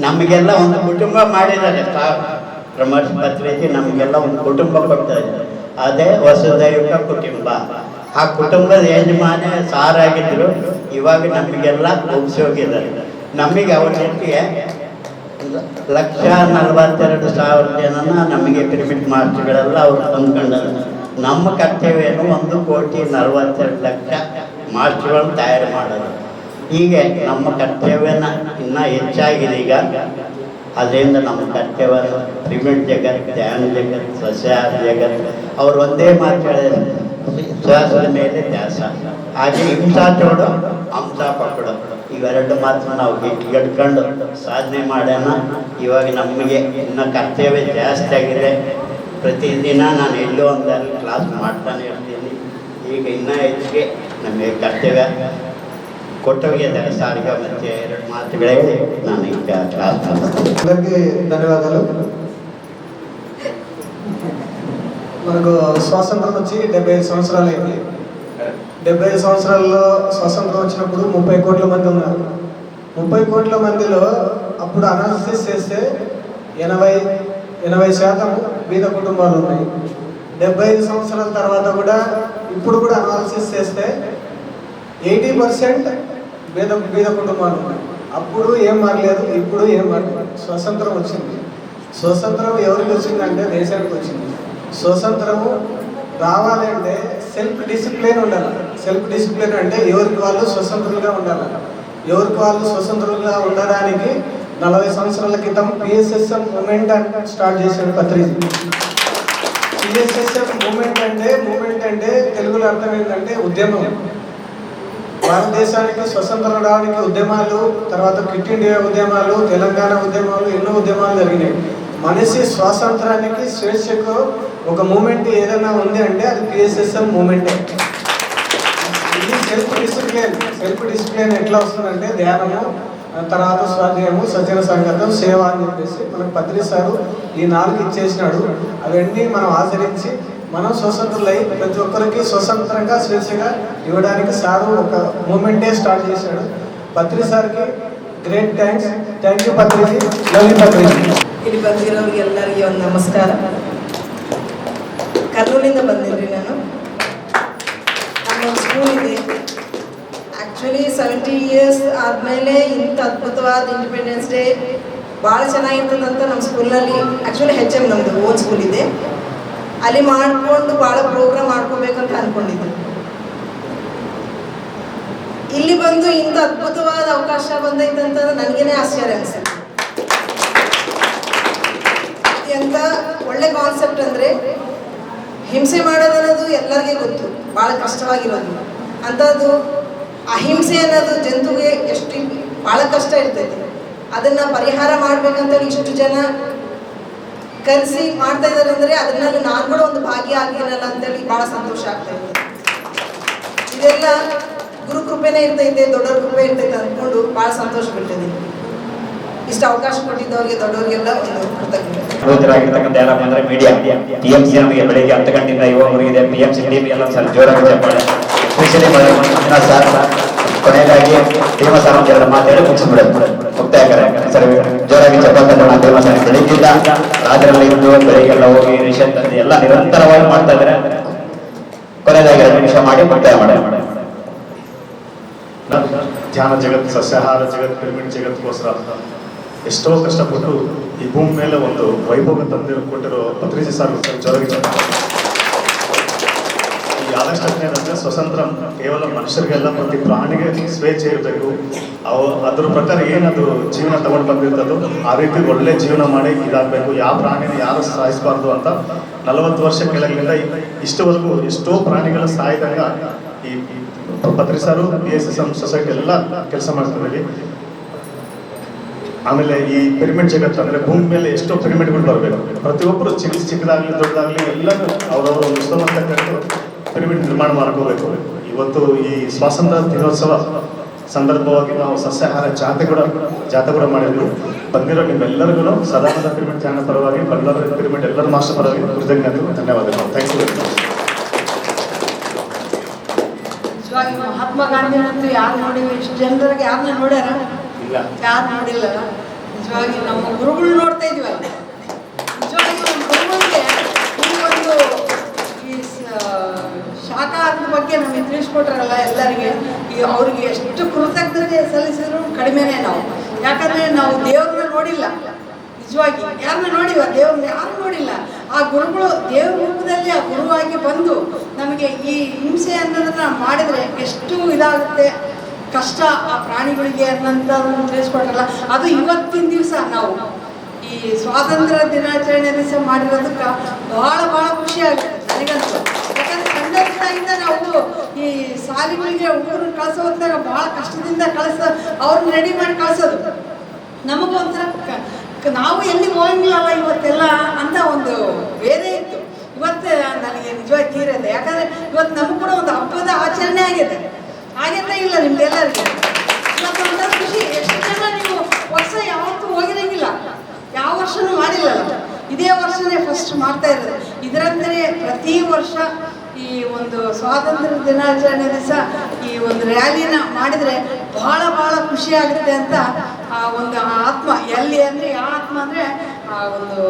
ನಮಗೆಲ್ಲ ಒಂದು ಕುಟುಂಬ ಮಾಡಿದ್ದಾರೆ ಬ್ರಹ್ಮಪತ್ರಿಕೆ, ನಮಗೆಲ್ಲ ಒಂದು ಕುಟುಂಬ ಕೊಡ್ತಾ ಇದ್ದಾರೆ. ಅದೇ ವಸುದೈವಿಕ ಕುಟುಂಬ. ಆ ಕುಟುಂಬದ ಯಜಮಾನ ಸಾರಾಗಿದ್ರು. ಇವಾಗ ನಮಗೆಲ್ಲ ಮುಗಿಸೋಗಿದ್ದಾರೆ. ನಮಗೆ ಅವರಿಗೆ 1,42,000 ಜನನ ನಮಗೆ ಪಿರಮಿಡ್ ಮಾಸ್ಟರ್ಗಳೆಲ್ಲ ಅವ್ರು ತಂದ್ಕೊಂಡರು. ನಮ್ಮ ಕರ್ತವ್ಯ ಏನು 1,42,00,000 ಮಾಸ್ಟರ್ಗಳನ್ನು ತಯಾರು ಮಾಡೋದು. ಹೀಗೆ ನಮ್ಮ ಕರ್ತವ್ಯನ ಇನ್ನೂ ಹೆಚ್ಚಾಗಿದೆ ಈಗ. ಅದರಿಂದ ನಮ್ಮ ಕರ್ತವ್ಯ ಪಿರಮಿಡ್ ಜಗತ್, ಧ್ಯಾನ ಜಗತ್, ಸಸ್ಯಾಹಾರ ಜಗತ್ ಅವ್ರು ಒಂದೇ ಮಾತು ಹೇಳಿದ್ರು, ಶ್ವಾಸದ ಮೇಲೆ ಧ್ಯಾಸ. ಹಾಗೆ ಹಿಂಸಾ ಚೋಡು, ಹಂಸ ಪಕ್ಕಡು, ಇವೆರಡು ಮಾತ್ರ ನಾವು ಗಟ್ಟಿಗಟ್ಕೊಂಡು ಸಾಧನೆ ಮಾಡೋಣ. ಇವಾಗ ನಮಗೆ ಇನ್ನು ಕರ್ತವ್ಯ ಜಾಸ್ತಿ ಆಗಿದೆ. ಪ್ರತಿದಿನ ನಾನು ಎಲ್ಲೋ ಒಂದಲ್ಲಿ ಕ್ಲಾಸ್ ಮಾಡ್ತಾನೆ ಇರ್ತೀನಿ. ಈಗ ಇನ್ನೂ ಹೆಚ್ಚಿಗೆ ನಮಗೆ ಕರ್ತವ್ಯ ಕೊಟ್ಟೋಗಿದ್ದಾರೆ ಸಾರಿಗೆ. ಮತ್ತು 2 ಮಾತುಗಳೇ ನಾನು ಈಗ ಕ್ಲಾಸ್ ಮಾಡ್ತೀನಿ. అందరికీ ధన్యవాదాలు. మనకు స్వాతంత్రం వచ్చి 75 సంవత్సరాలు అయింది. 75 సంవత్సరాల్లో స్వాతంత్రం వచ్చినప్పుడు 30 కోట్ల మంది ఉన్నారు. 30 కోట్ల మందిలో అప్పుడు అనాలిసిస్ చేస్తే 80% బీద కుటుంబాలు ఉన్నాయి. 75 సంవత్సరాల తర్వాత కూడా ఇప్పుడు కూడా అనాలిసిస్ చేస్తే 80% బీద కుటుంబాలు ఉన్నాయి. అప్పుడు ఏం మారలేదు, ఇప్పుడు ఏం మారలేదు. స్వతంత్రం వచ్చింది. స్వతంత్రం ఎవరికి వచ్చిందంటే దేశానికి వచ్చింది. స్వతంత్రము రావాలి అంటే సెల్ఫ్ డిసిప్లిన్ ఉండాలి. సెల్ఫ్ డిసిప్లిన్ అంటే ఎవరికి వాళ్ళు స్వతంత్రులుగా ఉండాలి. ఎవరికి వాళ్ళు స్వతంత్రులుగా ఉండడానికి 40 సంవత్సరాల క్రితం PSSM మూమెంట్ స్టార్ట్ చేశాడు పత్రిక. PSSM మూమెంట్ అంటే తెలుగులో అర్థం ఏంటంటే ఉద్యమం. భారతదేశానికి స్వతంత్రం రావడానికి ఉద్యమాలు, తర్వాత క్విట్ ఇండియా ఉద్యమాలు, తెలంగాణ ఉద్యమాలు, ఎన్నో ఉద్యమాలు జరిగినాయి. మనిషి స్వాతంత్రానికి, స్వేచ్ఛకు ఒక మూమెంట్ ఏదైనా ఉంది అంటే అది పిఎస్ఎస్ఎం మూమెంటే. ఇది సెల్ఫ్ డిసిప్లిన్ ఎట్లా వస్తుందంటే ధ్యానము, తర్వాత స్వాధ్యాయము, సజ్జన సంగతం, సేవ అని చెప్పేసి మనకు పత్రి సారు ఈ 4 ఇచ్చేసినాడు. అవన్నీ మనం ఆచరించి మనం స్వతంత్రులై ప్రతి ఒక్కరికి స్వతంత్రంగా స్వేచ్ఛగా ఇవ్వడానికి సారు ఒక మూమెంటే స్టార్ట్ చేశాడు. పత్రి సార్కి great thanks. Thank you Patriji. Love you Patriji. ಇಲ್ಲಿ ಬಂದಿರೋರಿಗೆ ಎಲ್ಲರಿಗೆ ಒಂದು ನಮಸ್ಕಾರ. ಕರ್ನೂಲಿಂದ ಬಂದಿದ್ರಿ ನಾನು. ನಮ್ಮೊಂದು ಸ್ಕೂಲ್ ಇದೆ. ಆ್ಯಕ್ಚುಲಿ 70 ಇಯರ್ಸ್ ಆದಮೇಲೆ ಇಂಥ ಅದ್ಭುತವಾದ ಇಂಡಿಪೆಂಡೆನ್ಸ್ ಡೇ ಭಾಳ ಚೆನ್ನಾಗಿರ್ತದಂತ ನಮ್ಮ ಸ್ಕೂಲಲ್ಲಿ. ಆ್ಯಕ್ಚುಲಿ HM ನಮ್ಮದು ಓನ್ ಸ್ಕೂಲ್ ಇದೆ, ಅಲ್ಲಿ ಮಾಡಿಕೊಂಡು ಭಾಳ ಪ್ರೋಗ್ರಾಮ್ ಮಾಡ್ಕೋಬೇಕಂತ ಅಂದ್ಕೊಂಡಿದ್ದೆ. ಇಲ್ಲಿ ಬಂದು ಇಂಥ ಅದ್ಭುತವಾದ ಅವಕಾಶ ಬಂದೈತೆ ಅಂತಂದ್ರೆ ನನಗೇನೆ ಆಶ್ಚರ್ಯ ಅನಿಸುತ್ತೆ. ಎಂಥ ಒಳ್ಳೆ ಕಾನ್ಸೆಪ್ಟ್ ಅಂದರೆ ಹಿಂಸೆ ಮಾಡೋದನ್ನೋದು ಎಲ್ಲರಿಗೂ ಗೊತ್ತು, ಭಾಳ ಕಷ್ಟವಾಗಿರೋದು. ಅಂಥದ್ದು ಅಹಿಂಸೆ ಅನ್ನೋದು ಜಂತುಗೆ ಎಷ್ಟು ಭಾಳ ಕಷ್ಟ ಇರ್ತೈತಿ. ಅದನ್ನು ಪರಿಹಾರ ಮಾಡಬೇಕಂತೇಳಿ ಇಷ್ಟು ಜನ ಕರೆಸಿ ಮಾಡ್ತಾ ಇದ್ದಾರೆ ಅಂದರೆ ಅದನ್ನಲ್ಲಿ ನಾನು ಕೂಡ ಒಂದು ಭಾಗಿಯಾಗಿರಲ್ಲ ಅಂತೇಳಿ ಭಾಳ ಸಂತೋಷ ಆಗ್ತಾ ಇದೆ. ಇದೆಲ್ಲ ಗುರು ಕೃಪೆನೇ ಇರ್ತೈತೆ, ದೊಡ್ಡವ್ರ ಕೃಪೆ ಇರ್ತೈತೆ ಅಂದ್ಕೊಂಡು ಭಾಳ ಸಂತೋಷ ಪಡ್ತೀನಿ. ಇಷ್ಟು ಅವಕಾಶ ಕೊಟ್ಟಿದ್ದವ್ರಿಗೆ ದೊಡ್ಡವರಿಗೆಲ್ಲ ಒಂದು ಕೃತಜ್ಞರಾಗಿರ್ತಕ್ಕಂಥ ಯಾರಪ್ಪ ಅಂದ್ರೆ ಮೀಡಿಯಾ. TMC ನಮಗೆ ಬೆಳಿಗ್ಗೆ 10 ಗಂಟೆಯಿಂದ ಇವಾಗವರೆಗಿದೆ. PMC ಟೀಮ್ ಎಲ್ಲ ಸರ್ ಜೋರಾಗಿ ಚಪ್ಪಾಳೆ. ಸ್ಪೆಷಲಿ ಸರ್ ಕೊನೆಯದಾಗಿ ಭೀಮ ಸರ್ ಅಂತ ಎರಡು ಮಾತಾಡಿ ಮುಕ್ತಾಯಕರ ಸರ್ ಜೋರಾಗಿ ಚಪ್ಪಾಳೆ ಭೀಮ ಸರ್ ಬೆಳಿಗ್ಗಿಂದ ರಾತ್ರಿಯಲ್ಲಿ ಇದ್ದು ಬೆಳಿಗ್ಗೆಲ್ಲ ಹೋಗಿ ರಿಷನ್ ತಂದು ಎಲ್ಲ ನಿರಂತರವಾಗಿ ಮಾಡ್ತಾ ಇದ್ದಾರೆ. ಕೊನೆಯದಾಗಿ 2 ನಿಮಿಷ ಮಾಡಿ ಮುಕ್ತಾಯ ಮಾಡಿ. ಧ್ಯಾನ ಜಗತ್, ಸಸ್ಯಾಹಾರ ಜಗತ್, ಪಿರಮಿಡ್ ಜಗತ್ಗೋಸ್ಕರ ಎಷ್ಟೋ ಕಷ್ಟಪಟ್ಟು ಈ ಭೂಮಿ ಮೇಲೆ ಒಂದು ವೈಭವ ತಂದಿರೋ ಕೊಟ್ಟಿರೋ ಪತ್ರಿಜಿ ಸರ್ ಜೋರಾಗಿ ಈ ಆಗಸ್ಟ್ 15 ಸ್ವತಂತ್ರ ಕೇವಲ ಮನುಷ್ಯರಿಗೆಲ್ಲ ಪ್ರತಿ ಪ್ರಾಣಿಗೆ ಸ್ವೇಚ್ಛೆ ಇರಬೇಕು. ಅದ್ರ ಪ್ರಕಾರ ಏನದು ಜೀವನ ತಗೊಂಡು ಬಂದಿರ್ತದೋ ಆ ರೀತಿ ಒಳ್ಳೆ ಜೀವನ ಮಾಡಿ ಇದಾಗಬೇಕು. ಯಾವ ಪ್ರಾಣಿನ ಯಾರು ಸಾಯಿಸಬಾರ್ದು ಅಂತ 40 ವರ್ಷ ಕೆಳಗಿನಿಂದ ಇಷ್ಟವರೆಗೂ ಎಷ್ಟೋ ಪ್ರಾಣಿಗಳ ಸಾಯ್ದಾಗ ಈ ಪತ್ರಿ ಸಾರು PSSM ಸೊಸೈಟಿ ಎಲ್ಲ ಕೆಲಸ ಮಾಡ್ತಿದ್ದೀವಿ. ಆಮೇಲೆ ಈ ಪಿರಮಿಡ್ ಜಗತ್ತು ಅಂದರೆ ಭೂಮಿ ಮೇಲೆ ಎಷ್ಟೋ ಪಿರಮಿಡ್ಗಳು ಬರಬೇಕು. ಪ್ರತಿಯೊಬ್ಬರು ಚಿಕ್ಕದಾಗಲಿ ದೊಡ್ಡದಾಗಲಿ ಎಲ್ಲರೂ ಅವರವರ ಒಂದು ಉತ್ಸವ ಕರೆದು ಪಿರಮಿಡ್ ನಿರ್ಮಾಣ ಮಾಡ್ಕೋಬೇಕು. ಇವತ್ತು ಈ ಸ್ವಾತಂತ್ರ್ಯ ದಿನೋತ್ಸವ ಸಂದರ್ಭವಾಗಿ ನಾವು ಸಸ್ಯಾಹಾರ ಜಾಥೆ ಕೂಡ ಮಾಡಿದ್ವಿ. ಬಂದಿರೋ ನಿಮ್ಮೆಲ್ಲರಿಗೂ ಸದಾನಂದ ಪಿರಮಿಡ್ ಧ್ಯಾನ ಪರವಾಗಿ, ಬಳ್ಳಾರಿ ಪಿರಮಿಡ್ ಎಲ್ಲರ ಮಾಸ್ಟರ್ ಪರವಾಗಿ ಕೃತಜ್ಞತೆಗಳು, ಧನ್ಯವಾದಗಳು. Thank you. ಮಹಾತ್ಮ ಗಾಂಧಿ ಅಂತೂ ಯಾರು ನೋಡಿವಿ, ಇಷ್ಟು ಜನರಿಗೆ ಯಾರನ್ನ ನೋಡ್ಯಾರ? ಯಾರು ನೋಡಿಲ್ಲ. ನಿಜವಾಗಿ ನಮ್ಮ ಗುರುಗಳು ನೋಡ್ತಾ ಇದೀವಲ್ಲ, ನಿಜವಾಗಿ ನಮ್ಮ ಗುರುಗಳಿಗೆ ಈ ಒಂದು ಈ ಶಾಖಾಹಾರದ ಬಗ್ಗೆ ನಮಗೆ ತಿಳಿಸ್ಕೊಟ್ರಲ್ಲ ಎಲ್ಲರಿಗೆ, ಈ ಅವ್ರಿಗೆ ಎಷ್ಟು ಕೃತಜ್ಞತೆ ಸಲ್ಲಿಸಿದ್ರು ಕಡಿಮೆನೇ ನಾವು. ಯಾಕಂದರೆ ನಾವು ದೇವ್ರನ್ನ ನೋಡಿಲ್ಲ, ನಿಜವಾಗಿ ಯಾರನ್ನ ನೋಡಿವ? ದೇವ್ರನ್ನ ಯಾರು ನೋಡಿಲ್ಲ. ಆ ಗುರುಗಳು ದೇವ್ರ ರೂಪದಲ್ಲಿ ಆ ಗುರುವಾಗಿ ಬಂದು ನಮಗೆ ಈ ಹಿಂಸೆ ಅನ್ನೋದನ್ನ ಮಾಡಿದರೆ ಎಷ್ಟು ಇದಾಗುತ್ತೆ, ಕಷ್ಟ ಆ ಪ್ರಾಣಿಗಳಿಗೆ ಅನ್ನೋಂಥದ್ದನ್ನು ತಿಳಿಸ್ಕೊಟ್ರಲ್ಲ. ಅದು ಇವತ್ತಿನ ದಿವಸ ನಾವು ಈ ಸ್ವಾತಂತ್ರ್ಯ ದಿನಾಚರಣೆ ದಿವಸ ಮಾಡಿರೋದಕ್ಕೆ ಭಾಳ ಖುಷಿ ಆಗುತ್ತೆ ನನಗಂತೂ. ಯಾಕಂದರೆ ಸಣ್ಣದಾಗಿಂದ ನಾವು ಈ ಶಾಲೆಗಳಿಗೆ ಹುಡುಗರು ಕಳಿಸೋ ಹೊತ್ತಾಗ ಭಾಳ ಕಷ್ಟದಿಂದ ಅವ್ರನ್ನ ರೆಡಿ ಮಾಡಿ ಕಳಿಸೋದು ನಮಗೂ ಒಂಥರ ನಾವು ಎಲ್ಲಿ ಹೋಗಿಲ್ಲಲ್ಲ ಇವತ್ತೆಲ್ಲ ಅಂತ ಒಂದು ಬೇರೆ ಇತ್ತು. ಇವತ್ತು ನನಗೆ ನಿಜವಾಗಿ ತೀರಿದೆ. ಯಾಕಂದರೆ ಇವತ್ತು ನಮಗೂ ಕೂಡ ಒಂದು ಹಬ್ಬದ ಆಚರಣೆ ಆಗಿದೆ ಇಲ್ಲ ನಿಮ್ಗೆಲ್ಲರಿಗೆ? ಇವತ್ತು ಒಂಥರ ಖುಷಿ. ಎಷ್ಟು ಜನ ನೀವು ವರ್ಷ ಯಾವತ್ತೂ ಹೋಗಿರಂಗಿಲ್ಲ, ಯಾವ ವರ್ಷನೂ ಮಾಡಿಲ್ಲಲ್ಲ, ಇದೇ ವರ್ಷನೇ ಫಸ್ಟ್ ಮಾಡ್ತಾ ಇರೋದು. ಇದರಂದರೆ ಪ್ರತಿ ವರ್ಷ ಈ ಒಂದು ಸ್ವಾತಂತ್ರ್ಯ ದಿನಾಚರಣೆ ದಿವಸ ಈ ಒಂದು ರ್ಯಾಲಿನ ಮಾಡಿದರೆ ಭಾಳ ಖುಷಿ ಆಗುತ್ತೆ ಅಂತ ಆ ಒಂದು ಆತ್ಮ ಎಲ್ಲಿ ಅಂದರೆ ಯಾವ ಆತ್ಮ ಅಂದರೆ ಆ ಒಂದು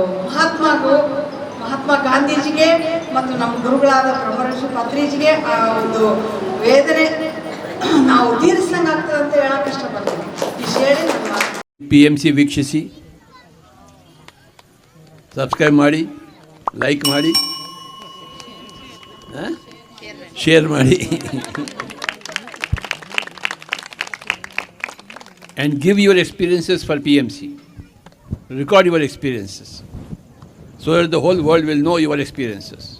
ಮಹಾತ್ಮ ಗಾಂಧೀಜಿಗೆ ಮತ್ತು ನಮ್ಮ ಗುರುಗಳಾದ ಬ್ರಹ್ಮರ್ಷಿ ಪತ್ರಿಜಿಗೆ ಆ ಒಂದು ವೇದನೆ ನಾವು ತೀರಿಸಂಗೆ ಆಗ್ತದೆ ಅಂತ ಹೇಳಕ್ಕೆ ಇಷ್ಟಪಡ್ತೀನಿ. ಇಷ್ಟು ಹೇಳಿ ನಮ್ಮ PMC ವೀಕ್ಷಿಸಿ, ಸಬ್ಸ್ಕ್ರೈಬ್ ಮಾಡಿ, ಲೈಕ್ ಮಾಡಿ, ಶೇರ್ ಮಾಡಿ and give your experiences for PMC. Record your experiences so that the whole world will know your experiences.